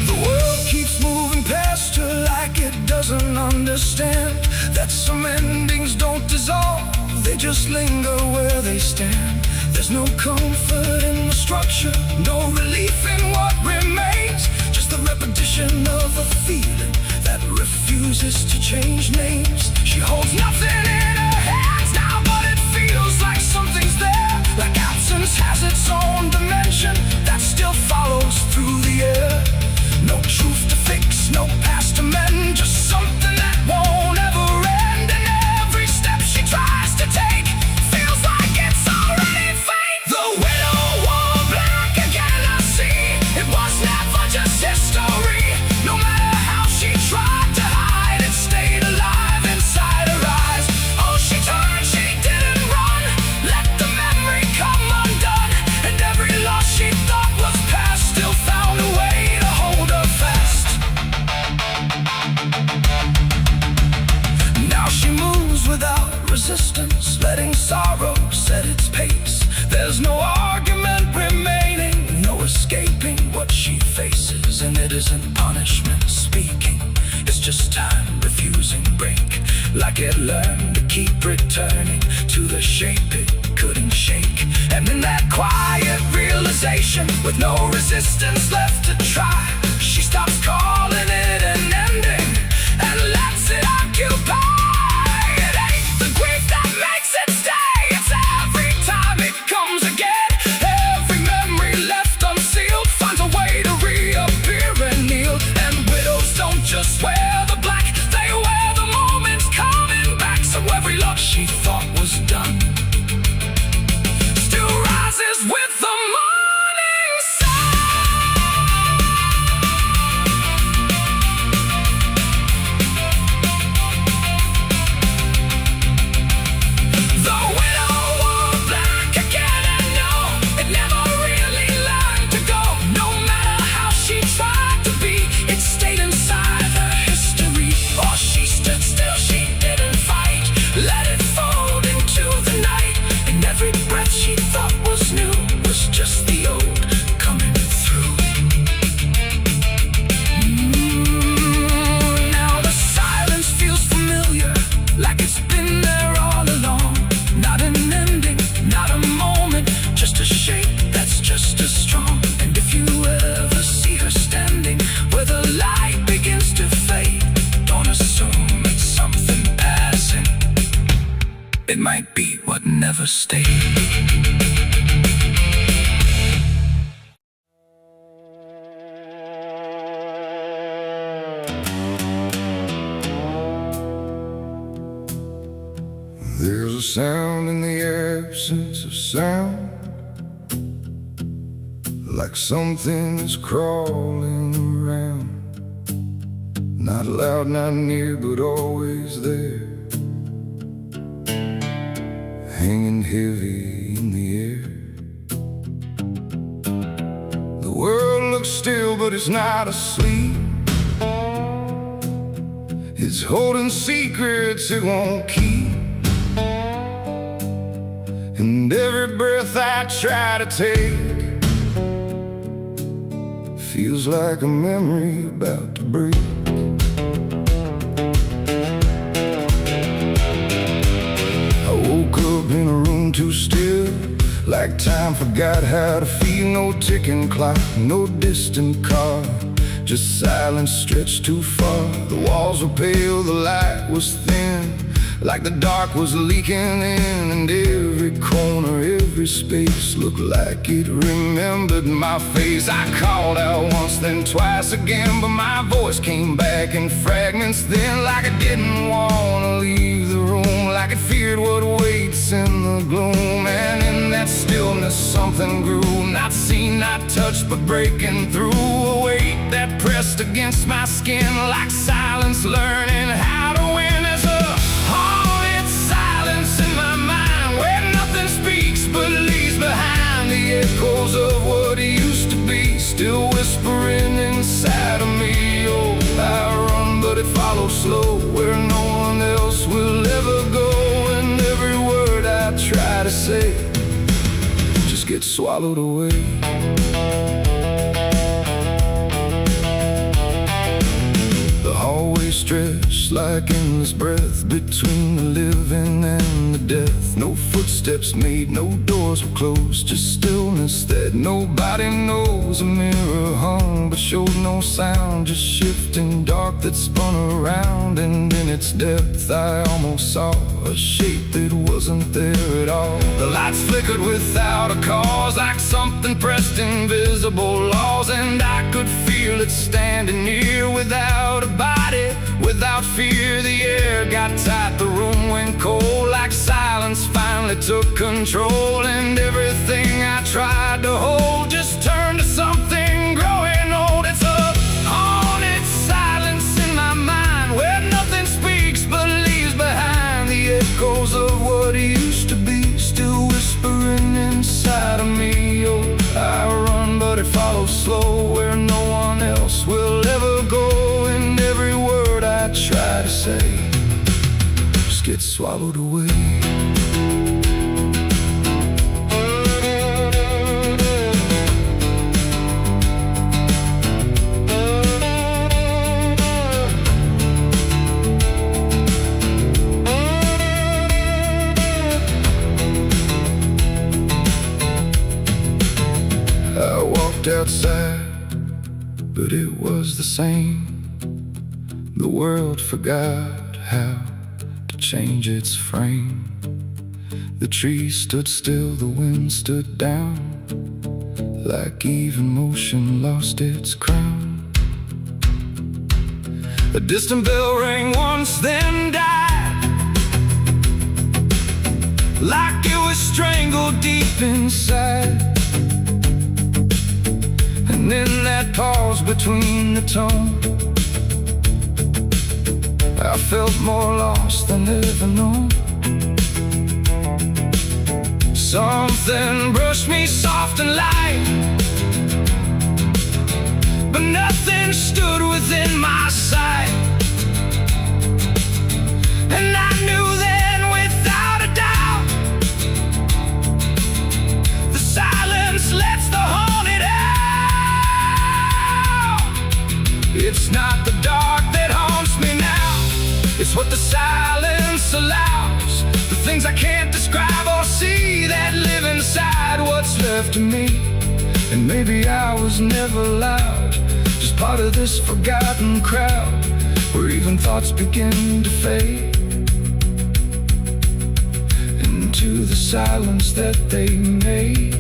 The world keeps moving past her like it doesn't understand that some endings don't dissolve, they just linger where they stand. There's no comfort in the structure, no relief in what remains. Just the repetition of a feeling that refuses to change names. She holds nothing in her hands now, but it feels like something's there. Like absence has its own dimension that still follows through the air. No truth to fix, no past to mend, just something that won't ever end. And every step she tries to take feels like it's already fate. The widow wore black resistance, letting sorrow set its pace. There's no argument remaining, no escaping what she faces. And it isn't punishment speaking, it's just time refusing break. Like it learned to keep returning to the shape it couldn't shake. And in that quiet realization, with no resistance left to try, she stops calling it an ending and lets it occupy. It ain't the grief that makes it stay, it's every time it comes again. Every memory left unsealed finds a way to reappear and kneel. And widows don't just wear the black, they wear the moments coming back. So every love she thought was done still rises with the morning sun. The widow wore black again, and no, it never really learned to go. No matter how she tried to be, it stayed inside her history. Or she stood still, she didn't fight, let it fold into the night. And every breath she thought was new was just the old coming through. Now the silence feels familiar, like it's been there all along. Not an ending, not a moment, just a shape that's just as strong. And if you ever see her standing where the light begins to fade, don't assume it's something passing, it might be what never stayed. There's a sound in the absence of sound, like something is crawling around. Not loud, not near, but always there, hanging heavy in the air. The world looks still, but it's not asleep. It's holding secrets it won't keep. And every breath I try to take feels like a memory about to break. I woke up in a room too still, like time forgot how to feel. No ticking clock, no distant car, just silence stretched too far. The walls were pale, the light was thin, like the dark was leaking in. And every corner, every space looked like it remembered my face. I called out once, then twice again, but my voice came back in fragments then. Like I didn't want to leave the room, like it feared what waits in the gloom. And in that stillness something grew, not seen, not touched, but breaking through. A weight that pressed against my skin, like silence learning how to win. As a haunted silence in my mind, where nothing speaks but leaves behind the echoes of what used to be, still whispering inside of me. Oh, I run, but it follows slow, where no one else will ever go. And every word I try to say just gets swallowed away. The hallway stretched like endless breath between the living and the death. No footsteps made, no doors were closed, just stillness that nobody knows. A mirror hung but showed no sound, just shifting dark that spun around. And in its depth I almost saw a shape that wasn't there at all. The lights flickered without a cause, like something pressed invisible laws. And I could feel it standing near, without a body, without fear. The air got tight, the room went cold, like silence finally took control. And everything I tried to hold just turned to something growing old. It's a haunted silence in my mind, where nothing speaks but leaves behind the echoes of what used to be, still whispering inside of me. Oh, I run, but it follows slow, where no one else will ever go. And every word I try to say just gets swallowed away. I walked outside, but it was the same. The world forgot how to change its frame. The trees stood still, the wind stood down, like even motion lost its crown. A distant bell rang once, then died, like it was strangled deep inside. And in that pause between the tone, I felt more lost than ever known. Something brushed me soft and light, but nothing stood within my sight. And I knew then without a doubt, the silence lets the haunted out. It's not the dark that haunts me now, it's what the silence allows. The things I can't describe or see that live inside what's left of me. And maybe I was never loud, just part of this forgotten crowd, where even thoughts begin to fade into the silence that they made.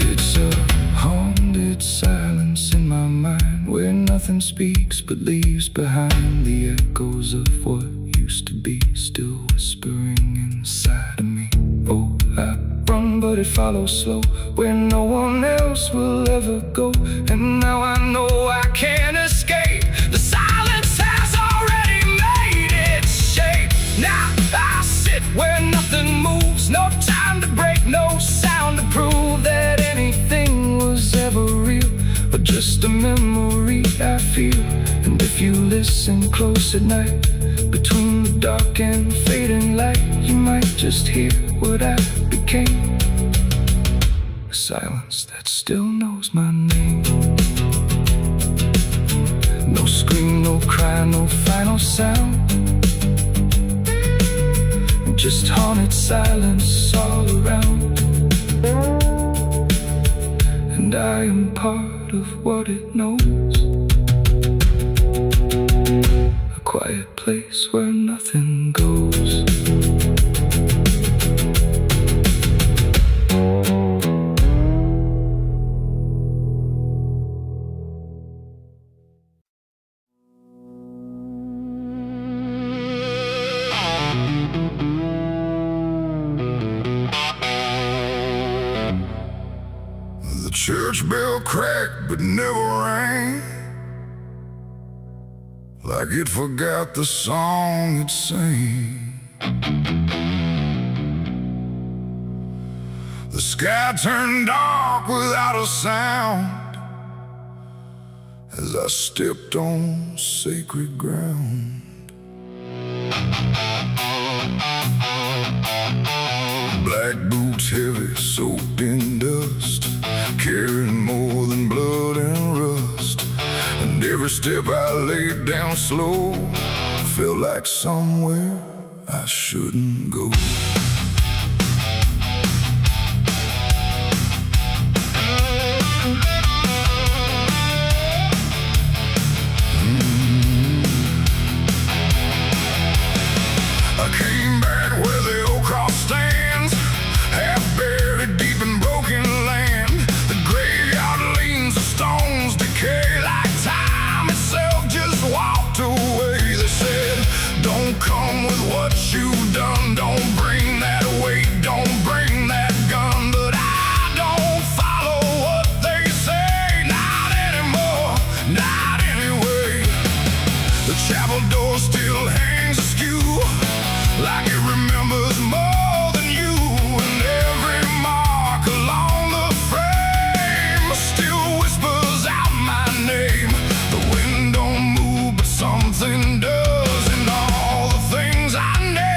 It's a haunted silence in my mind, where nothing speaks but leaves behind the echoes of what used to be, still whispering inside of me. Oh, I run, but it follows slow, where no one else will ever go. And now I know I can't escape. The silence has already made its shape. Now I sit where nothing moves, no time to break, no sound to prove that anything was ever real, or just a memory I feel. And if you listen close at night, between the dark and fading light, you might just hear what I became. A silence that still knows my name. No scream, no cry, no final sound, just haunted silence all around. And I am part of what it knows, a quiet place where nothing goes. The church bell cracked but never rang, like it forgot the song it sang. The sky turned dark without a sound, as I stepped on sacred ground. Black boots heavy, soaked in dust, carrying more than blood and rust. And every step I laid down slow felt like somewhere I shouldn't go. I came back where the old cross stands, half buried deep in broken land. The graveyard leans, the stones decay, like time itself just walked away. They said, don't come with what you've done, don't bring that weight, don't bring that gun. But I don't follow what they say, not anymore, not anyway. The chapel door still hangs askew, like it remembers more than you. And every mark along the frame still whispers out my name. The wind don't move, but something does, and all the things I name.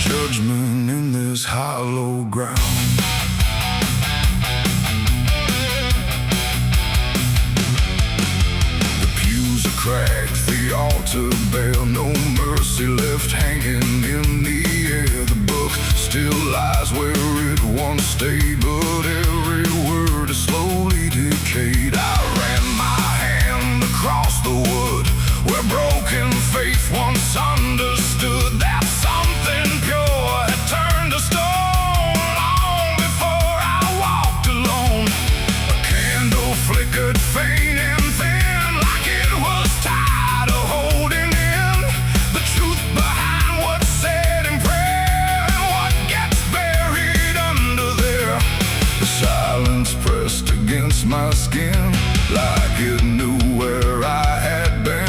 judgment in this hollow ground. The pews are cracked, the altar bare, no mercy left hanging in the air. The book still lies where it once stayed, but every word is slowly decayed. I ran my hand across the wood where broken faith once understood that something pure had turned to stone long before I walked alone. A candle flickered faint and thin, like it was tired of holding in the truth behind what's said in prayer and what gets buried under there. The silence pressed against my skin like it knew where I had been.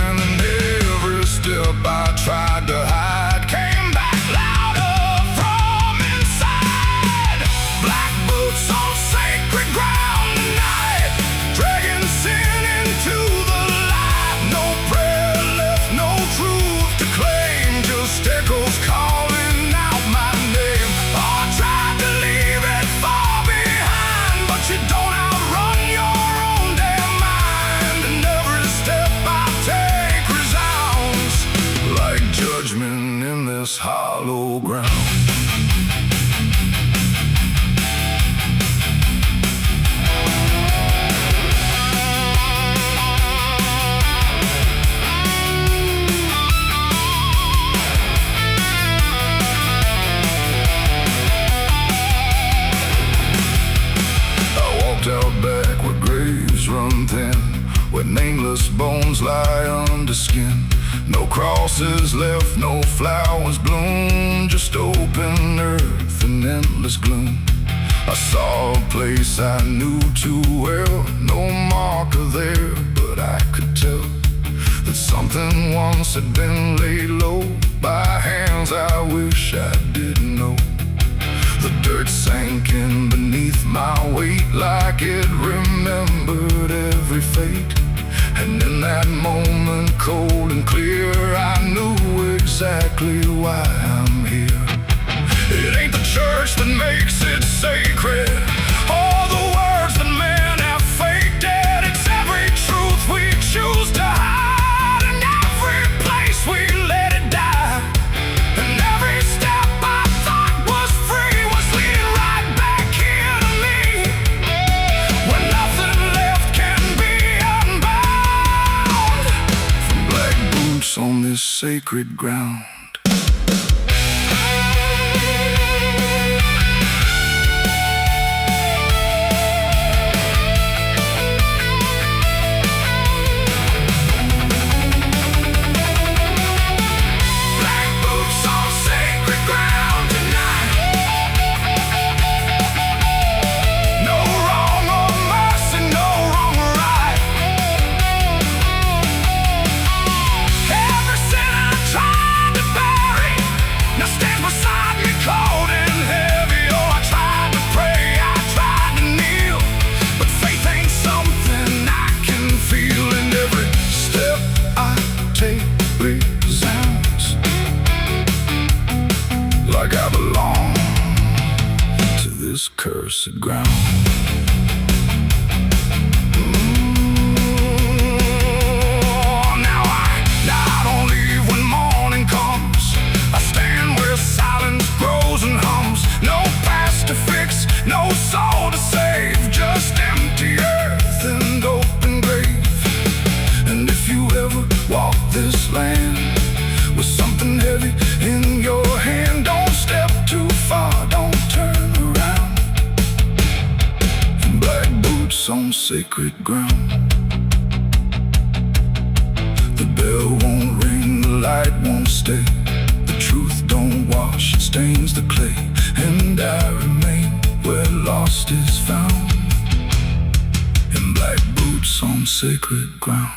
I tried to hide came back louder from inside. Black boots on sacred ground tonight, dragging sin into the light. No prayer left, no truth to claim, just echoes calling out my name. Oh, I tried to leave it far behind, but you don't outrun your own damn mind. And every step I take resounds like judgment in this hollow ground. I walked out back where graves run thin, where nameless bones lie under skin. No crosses left, no flowers bloom, just open earth and endless gloom. I saw a place I knew too well, no marker there, but I could tell that something once had been laid low by hands I wish I didn't know. The dirt sank in beneath my weight like it remembered every fate. And in that moment, cold and clear, I knew exactly why I'm here. It ain't the church that makes it sacred, or the words that men have faked it. It's every truth we choose to hide, and every place we let it die. And every step I thought was free was leading right back here to me, when nothing left can be unbound from black boots on this sacred ground. Like I belong to this cursed ground. Now I don't leave when morning comes. I stand where silence grows and hums. No past to fix, no soul to save, just empty earth and open grave. And if you ever walk this land with something heavy in your hand, don't step too far, don't turn around. Black boots on sacred ground. The bell won't ring, the light won't stay. The truth don't wash, it stains the clay. And I remain where lost is found, in black boots on sacred ground.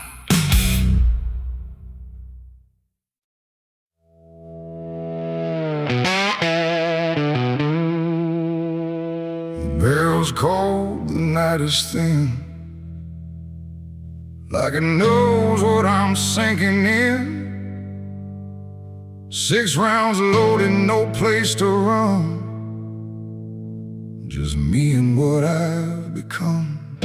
Bells cold, the night is thin, like it knows what I'm sinking in. 6 rounds loaded, no place to run. Just me and what I've become.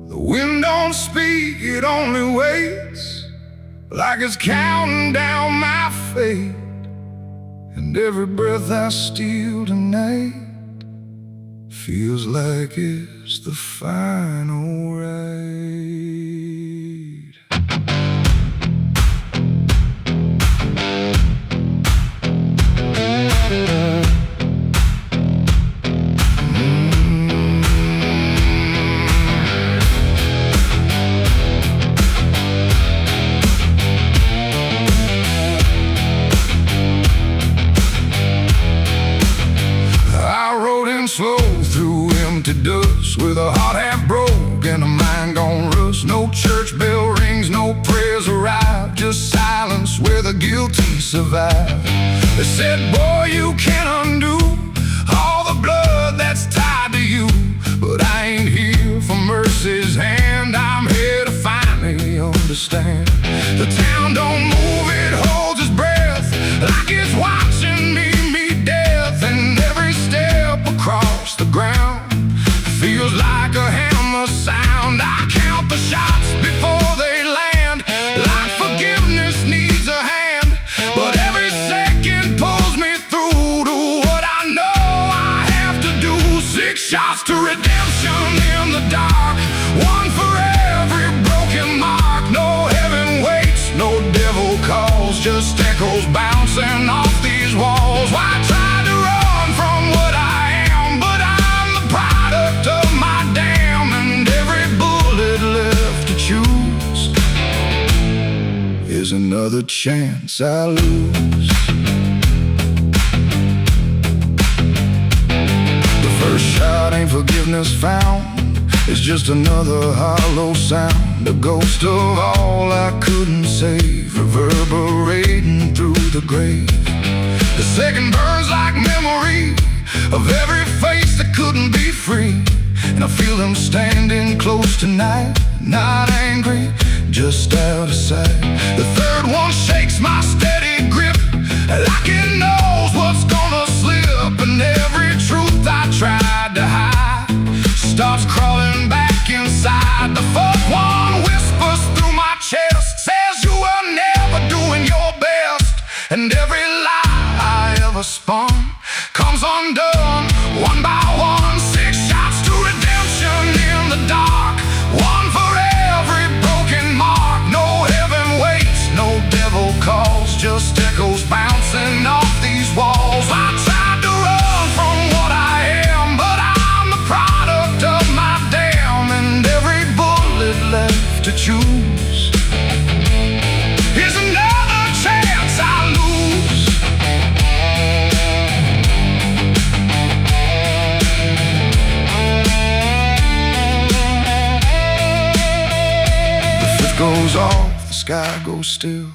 The wind don't speak, it only waits, like it's counting down my fate. And every breath I steal tonight feels like it's the final ride. Slow through empty dust, with a heart half broke and a mind gone rust. No church bell rings, no prayers arrive, just silence where the guilty survive. They said, boy, you can't undo all the blood that's tied to you. But I ain't here for mercy's hand, I'm here to finally understand. The town don't move, it holds its breath, like it's watching me meet death. And every step across the ground feels like a hammer sound. I count the shots before they land, like forgiveness needs a hand. But every second pulls me through to what I know I have to do. 6 shots to redemption in the dark, one for every broken mark. No heaven waits, no devil calls, just echoes bouncing off these walls. Why try to run from what I am? But I'm the product of my damn, and every bullet left to choose is another chance I lose. The first shot ain't forgiveness found, it's just another hollow sound, a ghost of all I couldn't save, reverberating through the grave. The second burns like memory of every face that couldn't be free, and I feel them standing close tonight, not angry, just out of sight. The third one shakes my steady grip, like it knows what's gonna slip, and every truth I tried to hide starts crawling back inside. The fourth one whispers through my chest, says you were never doing your best, and every lie I ever spun comes undone, one by one. 6 shots to redemption in the dark, one for every broken mark. No heaven waits, no devil calls, just echoes bouncing off these walls. I tried to run from what I am, but I'm the product of my damn, and every bullet left to choose is another chance I lose. The fifth goes off, the sky goes still,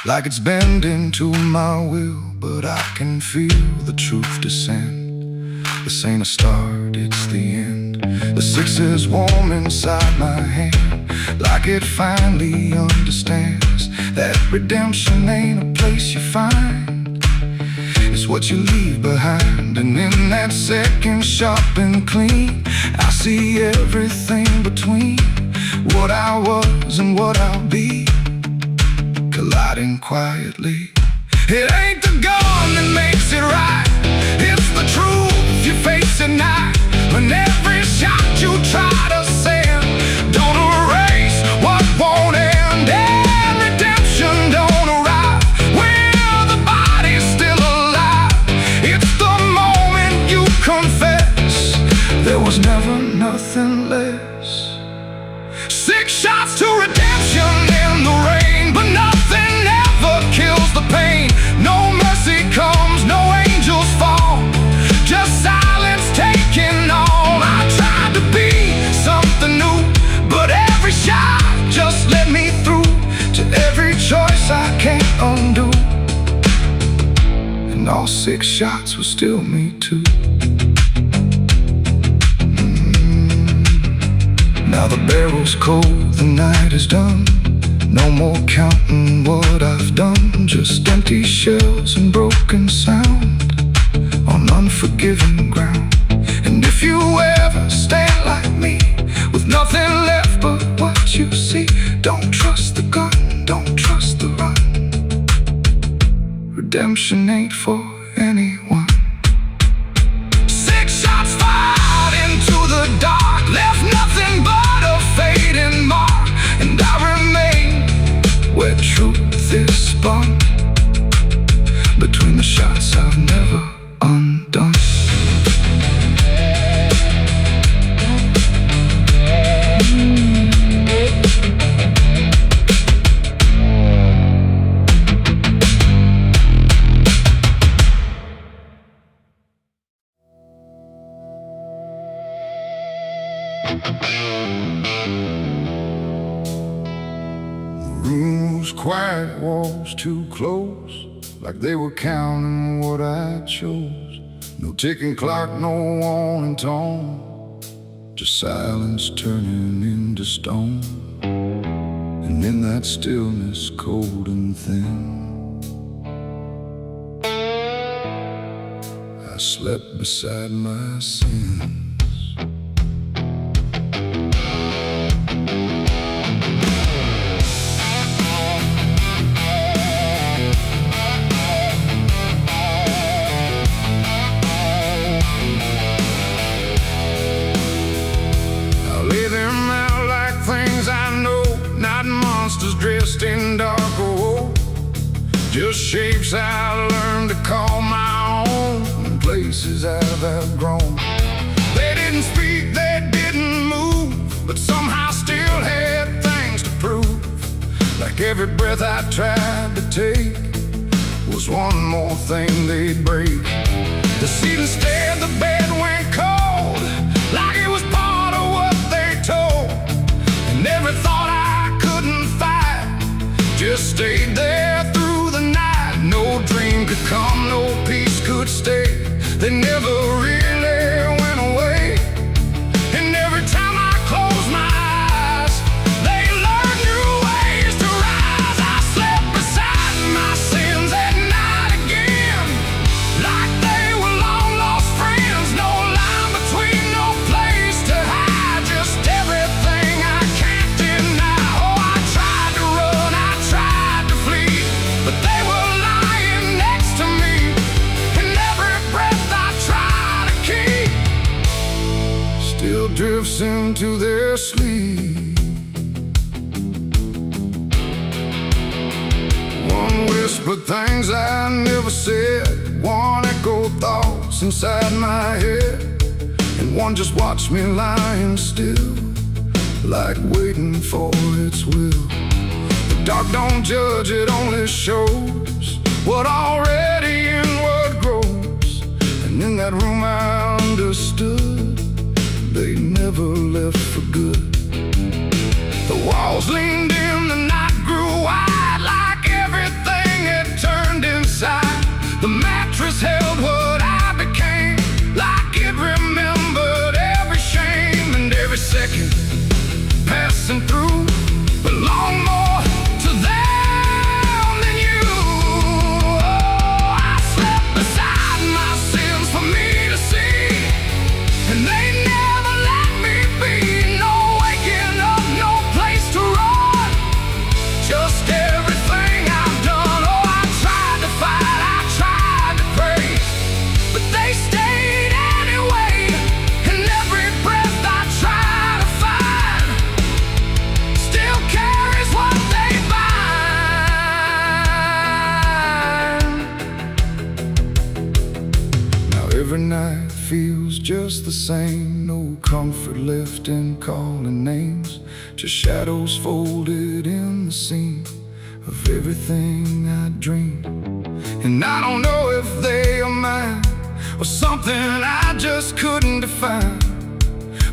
like it's bending to my will, but I can feel the truth descend. This ain't a start, it's the end. The 6 is warm inside my hand, like it finally understands that redemption ain't a place you find, it's what you leave behind. And in that second sharp and clean, I see everything between what I was and what I'll be, colliding quietly. It ain't the gun that makes it right, it's the truth you face at night. When every shot you try to send don't erase what won't end, and redemption don't arrive when the body's still alive. It's the moment you confess there was never nothing less. 6 shots to redemption in the rain, but nothing ever kills the pain. No mercy comes, no angels fall, just silence taking on. I tried to be something new, but every shot just let me through to every choice I can't undo, and all 6 shots were still me too. Now the barrel's cold, the night is done, No more counting what I've done, just empty shells and broken sound on unforgiving ground. And if you ever stand like me, with nothing left but what you see, don't trust the gun, don't trust the run. Redemption ain't for anyone. 6 shots fired into the dark, left nothing but a fading mark. And I remain where truth is spun, between the shots I've never undone. The room was quiet, walls too close, like they were counting what I chose. No ticking clock, no warning tone, just silence turning into stone. And in that stillness, cold and thin, I slept beside my sins. Dressed in dark gold, just shapes I learned to call my own, and places I've outgrown. They didn't speak, they didn't move, but somehow still had things to prove. Like every breath I tried to take was one more thing they'd break. The ceiling stared, the bed went cold, like it was part of what they told. And every thought I couldn't fight just stayed there through the night. No dream could come, no peace could stay. They never really went away. And every time I close my eyes, they learned new ways to rise. I slept beside my sins at night again, like they were long lost friends. No line between, no place to hide, just everything I can't deny. Oh, I tried to run, I tried to flee, but they were lying next to me. And every breath I try to keep still drifts into their sleep. One whispered things I never said, one echoed thoughts inside my head, and one just watched me lying still, like waiting for its will. The dark don't judge, it only shows what already inward grows. And in that room I understood they never left for good. The walls leaned in, the night grew wide, like everything had turned inside. The mattress held what I became, like it remembered every shame. And every second passing through belonged more to them than you. Oh, I slept beside my sins for me to see, and they never let me be. No waking up, no place to run, just everything I've done. Oh, I tried to fight, I tried to pray, but they stayed anyway. And every breath I try to find still carries what they bind. Now every night feels just the same, no comfort left in calling names, just shadows folded in the seam of everything I dreamed. And I don't know if they are mine or something I just couldn't define,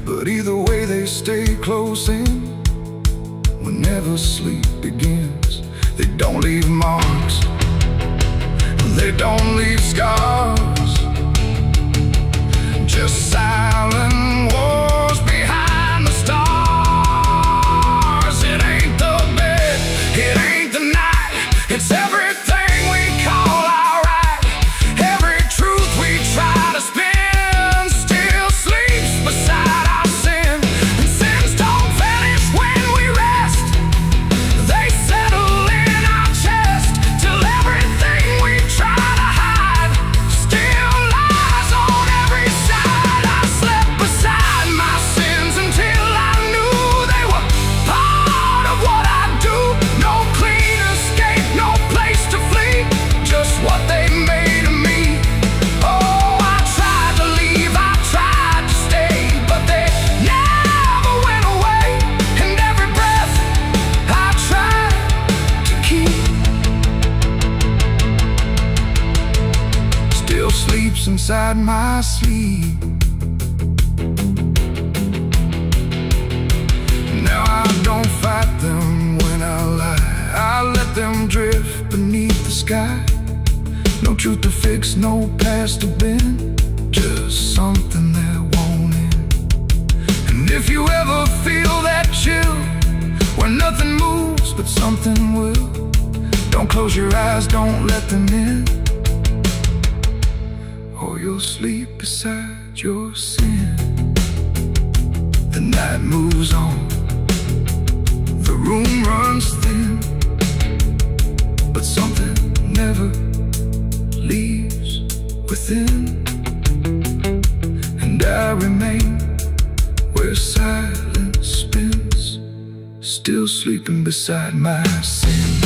but either way they stay close in whenever sleep begins. They don't leave marks, they don't leave scars, just silent wars behind the stars. It ain't the bed, sleeps inside my sleep. Now I don't fight them when I lie. I let them drift beneath the sky. No truth to fix, no past to bend, just something that won't end. And if you ever feel that chill, where nothing moves but something will, don't close your eyes, don't let them in, or you'll sleep beside your sin. The night moves on, the room runs thin, but something never leaves within. And I remain where silence spins, still sleeping beside my sins.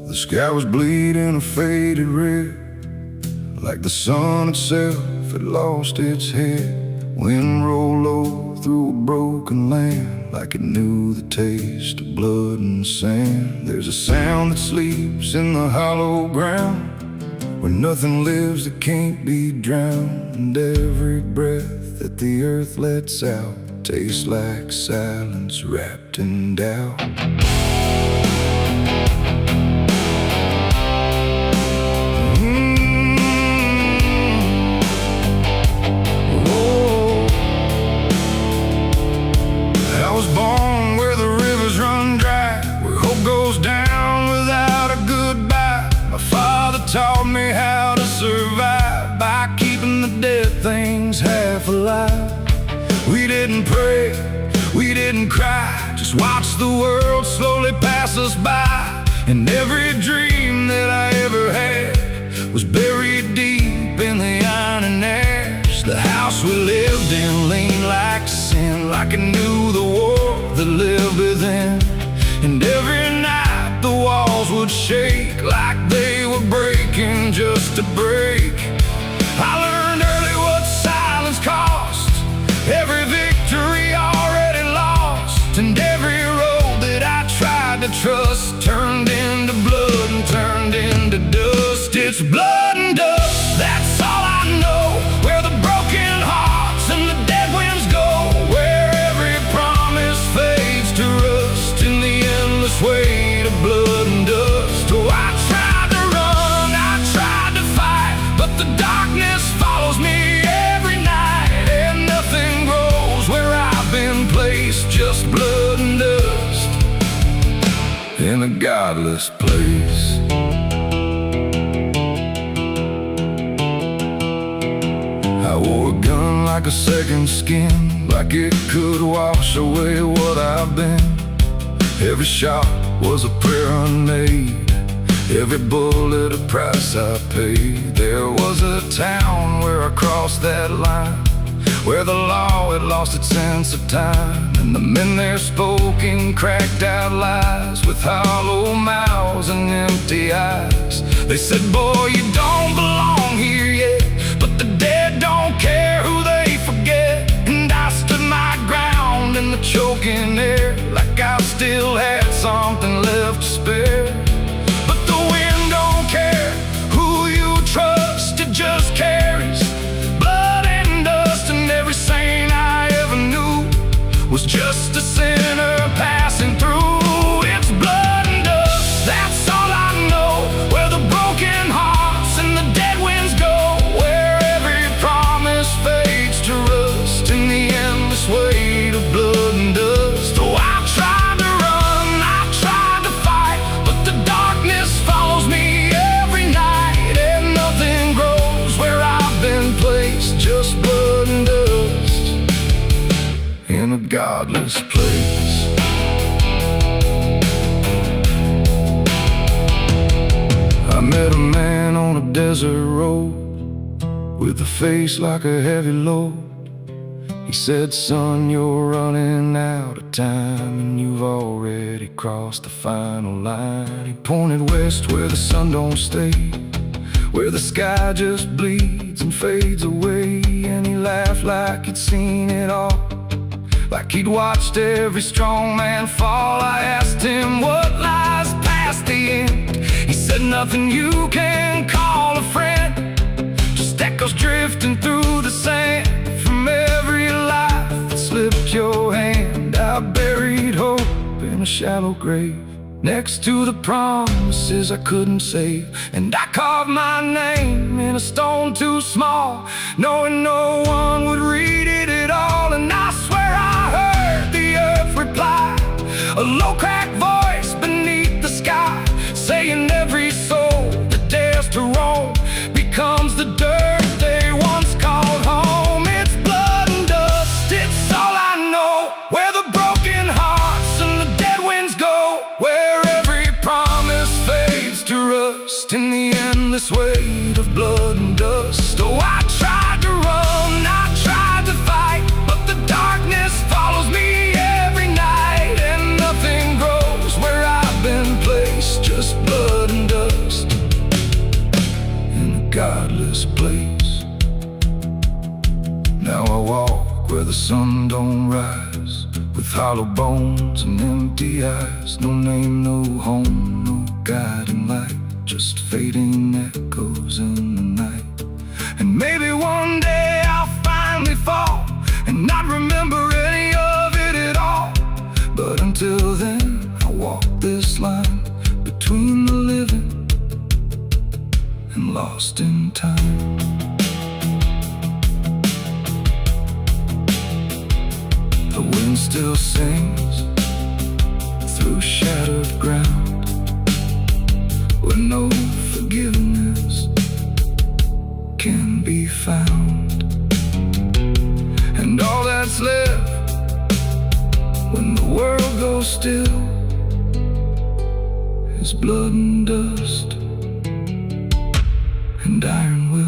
The sky was bleeding a faded red, like the sun itself had lost its head. Wind rolled low through a broken land, like it knew the taste of blood and sand. There's a sound that sleeps in the hollow ground, where nothing lives that can't be drowned. And every breath that the earth lets out tastes like silence wrapped in doubt. Taught me how to survive by keeping the dead things half alive. We didn't pray, we didn't cry, just watch the world slowly pass us by. And every dream that I ever had was buried deep in the iron and ash. The house we lived in leaned like sin, like it knew the war that lived within. And every night the walls would shake like they were breaking just to break. I learned early what silence cost, every victory already lost. And every road that I tried to trust turned into blood and turned into dust. It's blood and dust, that's all I know. Where the broken hearts and the dead winds go, where every promise fades to rust in the endless weight of blood and dust. Oh, I tried to run, I tried to fight, but the darkness follows me every night. And nothing grows where I've been placed, just blood and dust in a godless place. I wore a gun like a second skin, like it could wash away what I've been. Every shot was a prayer unmade, every bullet a price I paid. There was a town where I crossed that line, where the law had lost its sense of time. And the men there spoke in cracked out lies, with hollow mouths and empty eyes. They said, boy, you don't belong here yet, but the dead don't care who they forget. And I stood my ground in the choking air, like I still had something left to spare. But the wind don't care who you trust, it just carries blood and dust. And every saint I ever knew was just a sinner passing through. It's blood and dust, that's all I know. Where the broken hearts and the dead winds go, where every promise fades to rust in the endless weight of blood and dust. Oh, I tried to run, I tried to fight, but the darkness follows me every night. And nothing grows where I've been placed, just blood and dust in a godless place. desert road with a face like a heavy load. He said, son, you're running out of time, and you've already crossed the final line. He pointed west where the sun don't stay, where the sky just bleeds and fades away. And he laughed like he'd seen it all, like he'd watched every strong man fall. I asked him what lies past the end. He said, nothing you can call a friend, just echoes drifting through the sand from every life that slipped your hand. I buried hope in a shallow grave next to the promises I couldn't save, and I carved my name in a stone too small, knowing no one would read it at all. And I swear I heard the earth reply, a low cracked voice beneath the sky, saying every soul that dares to roam becomes the dirt they once called home. It's blood and dust, it's all I know, where the broken hearts and the dead winds go, where every promise fades to rust in the endless weight of blood and dust. Oh, I tried to run, I tried to fight, but the darkness follows me every night, and nothing grows where I've been placed, just blood and dust in a godless place. Now I walk where the sun don't rise, with hollow bones and empty eyes. No name, no home, no guiding light, just fading echoes in the night. And maybe one day I'll finally fall and not remember any of it at all. But until then, I walk this line between the living and lost in time. The wind still sings through shattered ground, where no forgiveness can be found. And all that's left when the world goes still is blood and dust and iron will.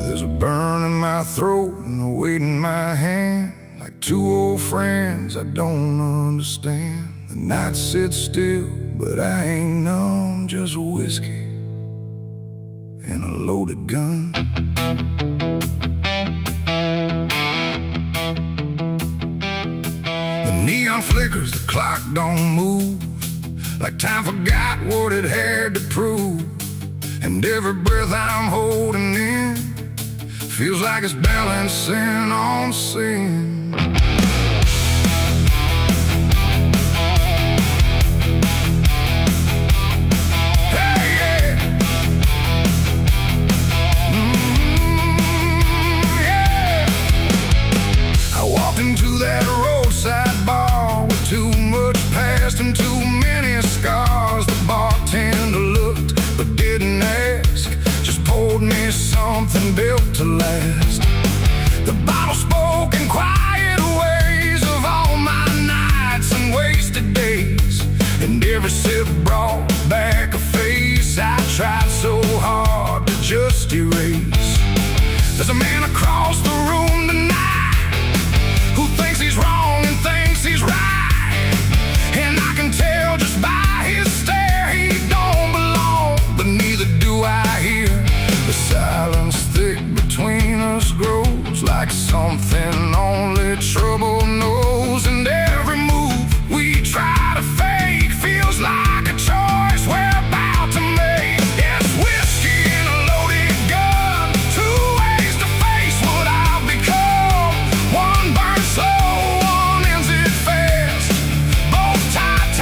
There's a burn in my throat and a weight in my hand, like two old friends I don't understand. The night sits still, but I ain't numb, just whiskey and a loaded gun. The neon flickers, the clock don't move, like time forgot what it had to prove. And every breath I'm holding in feels like it's balancing on sin. Hey, yeah. Yeah. I walked into that roadside bar with too much past and too many scars. The bartender looked but didn't ask, just poured me something built to last. The bottle spoke in quiet ways of all my nights and wasted days, and every sip brought back a face I tried so hard to just erase. There's a man across the room tonight who thinks he's wrong and thinks he's right, and I can tell just by his stare he don't belong, but neither do I here. The silence thick between us grows like something only trouble knows, and every move we try to fake feels like a choice we're about to make. It's whiskey and a loaded gun, two ways to face what I've become. One burns slow, one ends it fast, both tied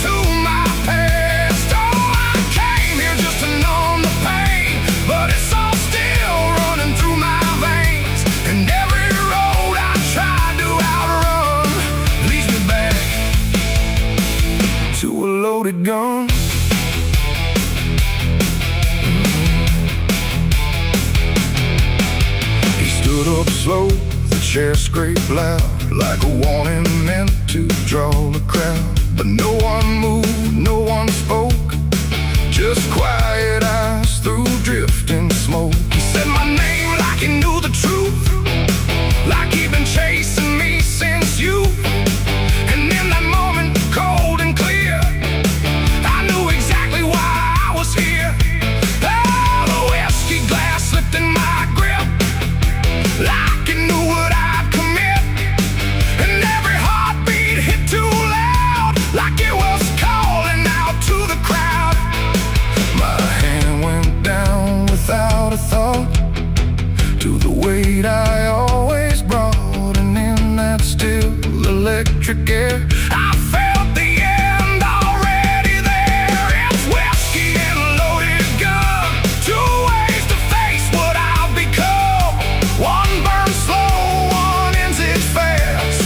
to my past. Oh, I came here just to numb the pain, but it's all still running through my veins, and every road gun. He stood up slow, the chair scraped loud, like a warning meant to draw the crowd. But no one moved, no one spoke, just quiet eyes through drifting smoke. He said my name like he knew the truth, like he'd been chasing me since youth. And in that moment, cold and clear, I knew exactly why I was here. Oh, the whiskey glass slipped in my grip, like it knew what I'd commit. And every heartbeat hit too loud, like it was calling out to the crowd. My hand went down without a thought to the weight I always brought, and in that still electric air, I felt the end already there. It's whiskey and a loaded gun, two ways to face what I've become. One burns slow, one ends it fast,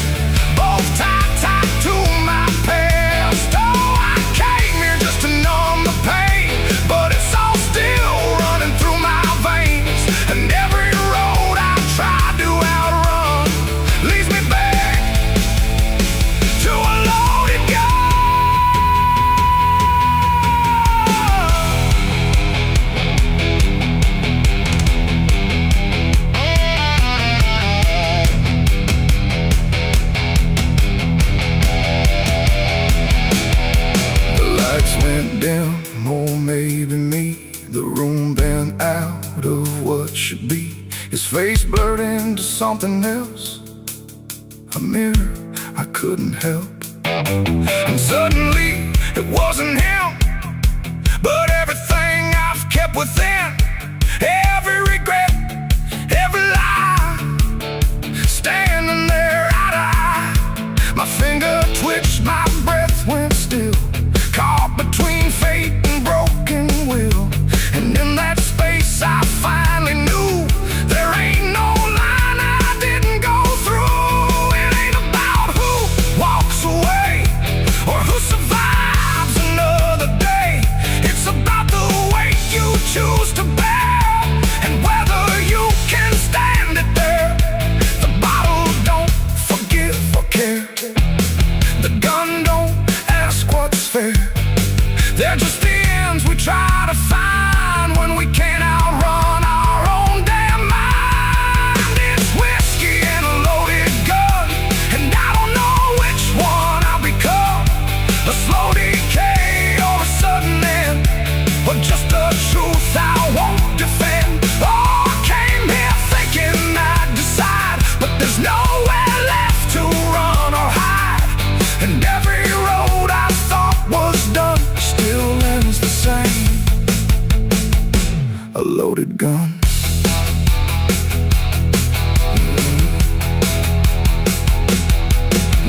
both tied to my past. Oh, I came here just to numb the pain, but it's all still running through my veins. And every road I tried to outrun leads me back to a loaded gun. The lights went dim, or maybe me. The room bent out of what should be. His face blurred into something else, a mirror I couldn't help. And suddenly it wasn't him, but everything I've kept within, every regret, every lie, standing there eye to eye. My finger twitched, my breath went still, caught between fate and broken will. And in that space I finally knew there ain't no line I didn't go through. It ain't about who walks away or who survives another day. It's about the weight you choose to bear, and whether you can stand it there. The bottle don't forgive or care, the gun don't ask what's fair. They're just the ends we try to find when we can't outrun our own damn mind. It's whiskey and a loaded gun, and I don't know which one I'll become. A slow decay or a sudden end, or just the truth I won't defend. Oh, I came here thinking I'd decide, but there's nowhere left to run or hide. And every road I thought was done still ends the same, a loaded gun.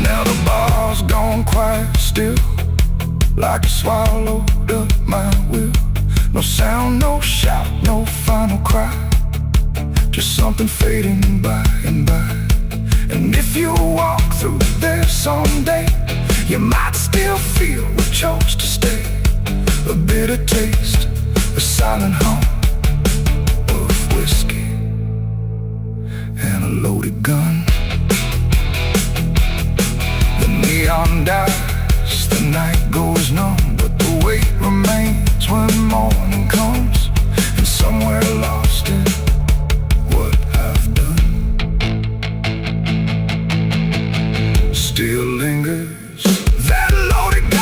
Now the bar's gone quiet still, like it swallowed up my will. No sound, no shout, no final cry, just something fading by and by. And if you walk through there someday, you might still feel we chose to stay. A bitter taste, a silent hum of whiskey and a loaded gun. The neon dies, the night goes numb, but the weight remains when morning comes. And somewhere lost in what I've done still lingers that loaded gun.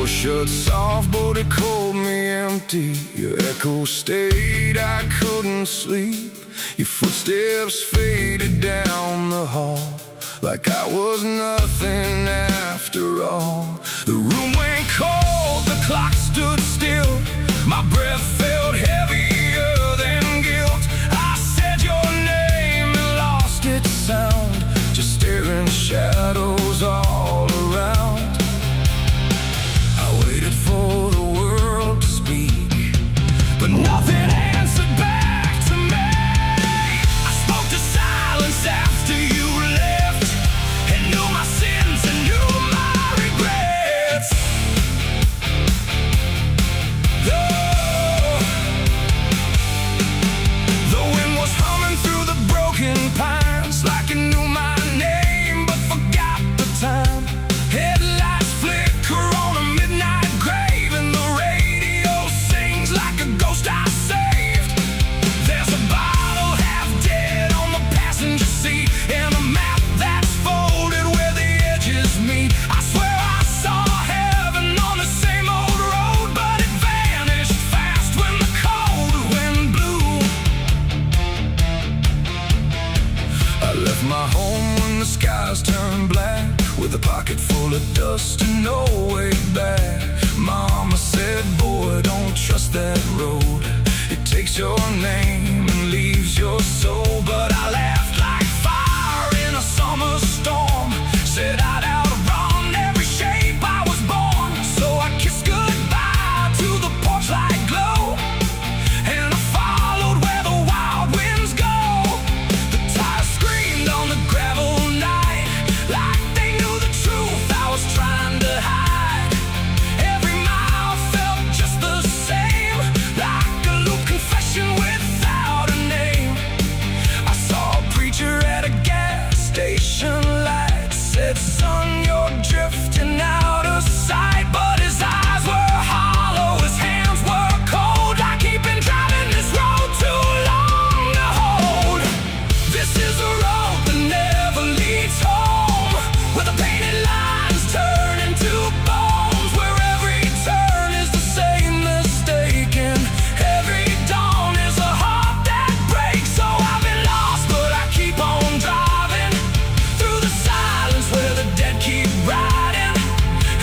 Shut soft, but it called me empty. Your echo stayed, I couldn't sleep. Your footsteps faded down the hall. like I was nothing after all. The room went cold, the clock stood still. My breath felt heavier than guilt. I said your name and lost its sound, just staring shadows all around. I waited for the world to speak, but nothing answered back to me. I spoke to silence after you left, and knew my sins and knew my regrets. The wind was humming through the broken pines, like it knew my name but forgot the time. Headlights flicker on a midnight grave, and the radio sings like a ghost I saved. There's a bottle half dead on the passenger seat, and a map that's folded where the edges meet. I swear I saw heaven on the same old road, but it vanished fast when the cold wind blew. I left my home when the skies turned black, with a pocket full of dust and no way back. Mama said, boy, don't trust that road. It takes your name and leaves your soul. But I laughed like fire in a summer storm, said I'd outrun every shape I was born. So I kissed goodbye to the porch light glow, and I followed where the wild winds go. The tires screamed on the gravel night, like they knew the truth I was trying to hide. Every mile felt just the same, like a loop confession without a name. I saw a preacher at a gas station light, said, son, you're drifting out of sight. But his eyes were hollow, his hands were cold, like he'd been driving this road too long to hold. This is a road that never leads home, where the painted lines turn into bones, where every turn is the same mistake, and every dawn is a heart that breaks. So I've been lost, but I keep on driving through the silence where the dead keep riding.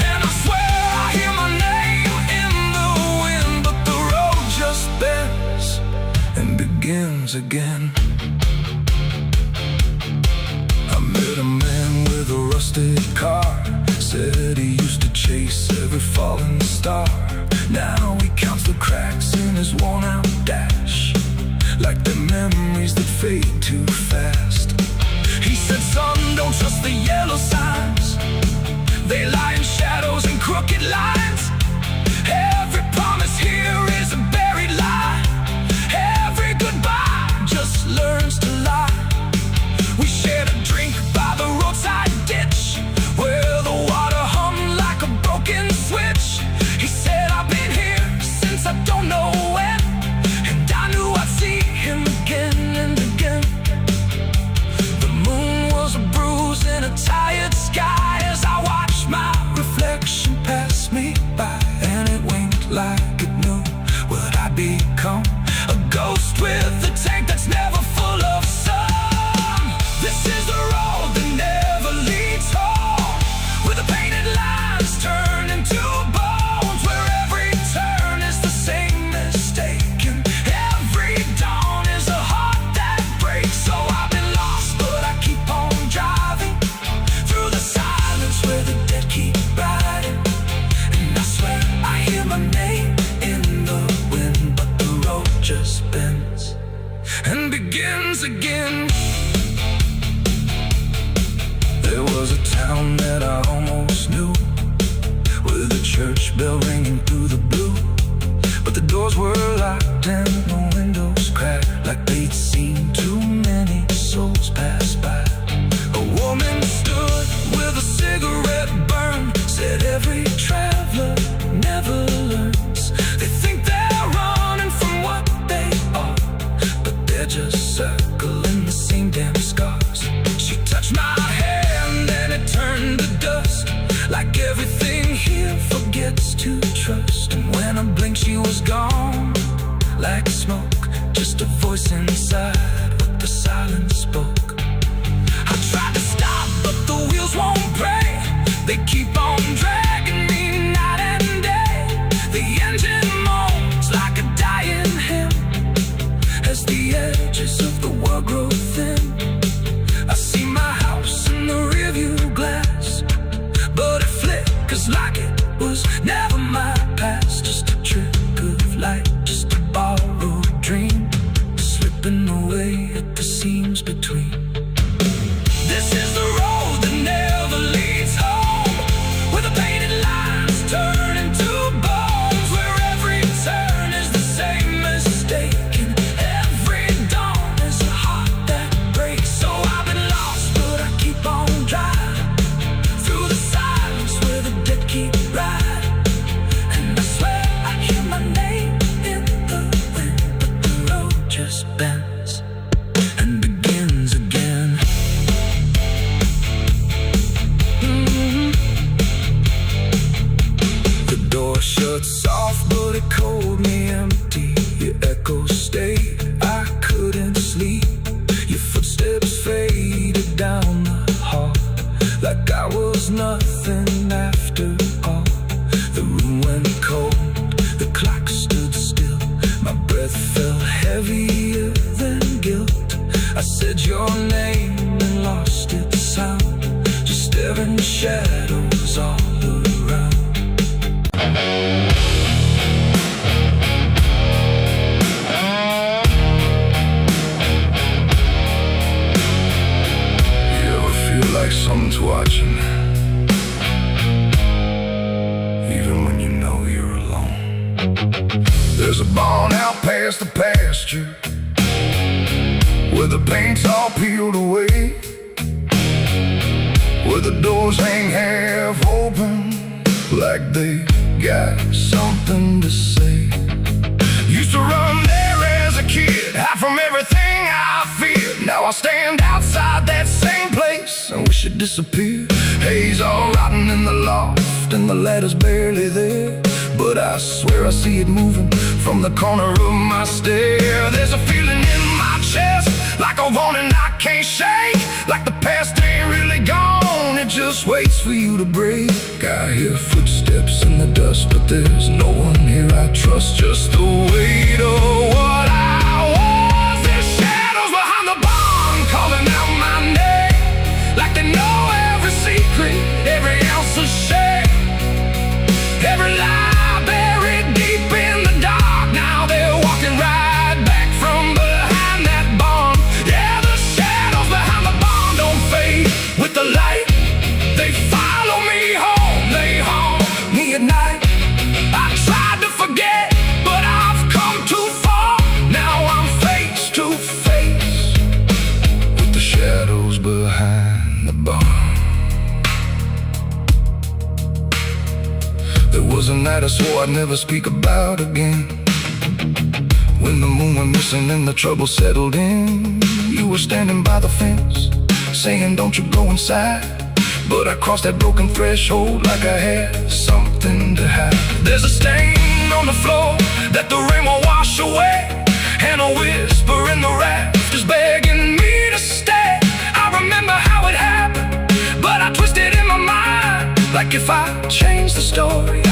And I swear I hear my name in the wind, but the road just bends and begins again. I met a man with a rusted car, said he used to chase every falling star. Now he counts the cracks in his worn-out dash, like the memories that fade too fast. He said, son, don't trust the yellow signs, they lie in shadows and crooked lines. Every promise here is a buried lie, every goodbye just learns to lie. We shared a drink by the roadside ditch, where the water hummed like a broken switch. He said, I've been here since I don't know when, and I knew I'd see him again and again. The moon was a bruise in a tired sky, as I watched my reflection pass me by, and it winked like it knew what I'd become, a ghost with a tank that's never full of sun. This is the road that never leads home, where the painted lines turn into bones, where every turn is the same mistake, and every dawn is a heart that breaks. So I've been lost, but I keep on driving through the silence where the dead keep riding. And I swear I hear my name in the wind, but the road just bends and begins again. There was a town that I almost knew, with a church bell ringing through the blue, but the doors were locked and the windows cracked, like they'd seen too many souls pass by. A woman stood with a cigarette burn, said every traveler never learns. They think they're running from what they are, but they're just circling the same damn scars. She touched my hand and it turned to dust, like everything here forgets to trust. And when I blinked she was gone, like smoke, just a voice inside what the silence spoke. I tried to stop, but They keep on dragging me night and day. The engine moans like a dying hymn as the edges of the world grow thin. I see my house in the rearview glass, but it flickers like it was never my past. Just a trick of light, just a borrowed dream, slipping away at the seams between. This is the road that never leads home, where the painted lines turn into bones, where every turn is the same mistake, and every dawn is a heart that breaks. So I've been lost, but I keep on driving through the silence where the dead keep riding. And I swear I hear my name in the wind, but the road just bends and begins again. The door shuts off, but it cold me empty. Your echo stayed, I couldn't sleep. Your footsteps faded down the hall, like I was nothing after all. The room went cold, the clock stood still. My breath felt heavier than guilt. I said your name and lost its sound, just staring shadows all around. You ever feel like someone's watching, even when you know you're alone? There's a barn out past the pasture, where the paint's all peeled away, where the doors hang half open, like they got something to say. Used to run there as a kid, hide from everything I feared. Now I stand outside that same place and wish it disappeared. Haze all rotten in the loft and the ladder's barely there, but I swear I see it moving from the corner of my stair. There's a feeling in my chest, like a warning I can't shake, like the past ain't really gone, it just waits for you to break. I hear footsteps in the dust, but there's no one here I trust. Just the weight of what I was. There's shadows behind the barn calling out my name, like they know every secret, every ounce of shame, every lie buried deep in the dark. Now they're walking right back from behind that barn. Yeah, the shadows behind the barn don't fade with the light. They follow me home, they haunt me at night. I tried to forget, but I've come too far. Now I'm face to face with the shadows behind the barn. There was a night I swore I'd never speak about again, when the moon went missing and the trouble settled in. You were standing by the fence, saying don't you go inside, but I crossed that broken threshold like I had something to hide. There's a stain on the floor that the rain will wash away, and a whisper in the rafters begging me to stay. I remember how it happened, but I twisted in my mind, like if I changed the story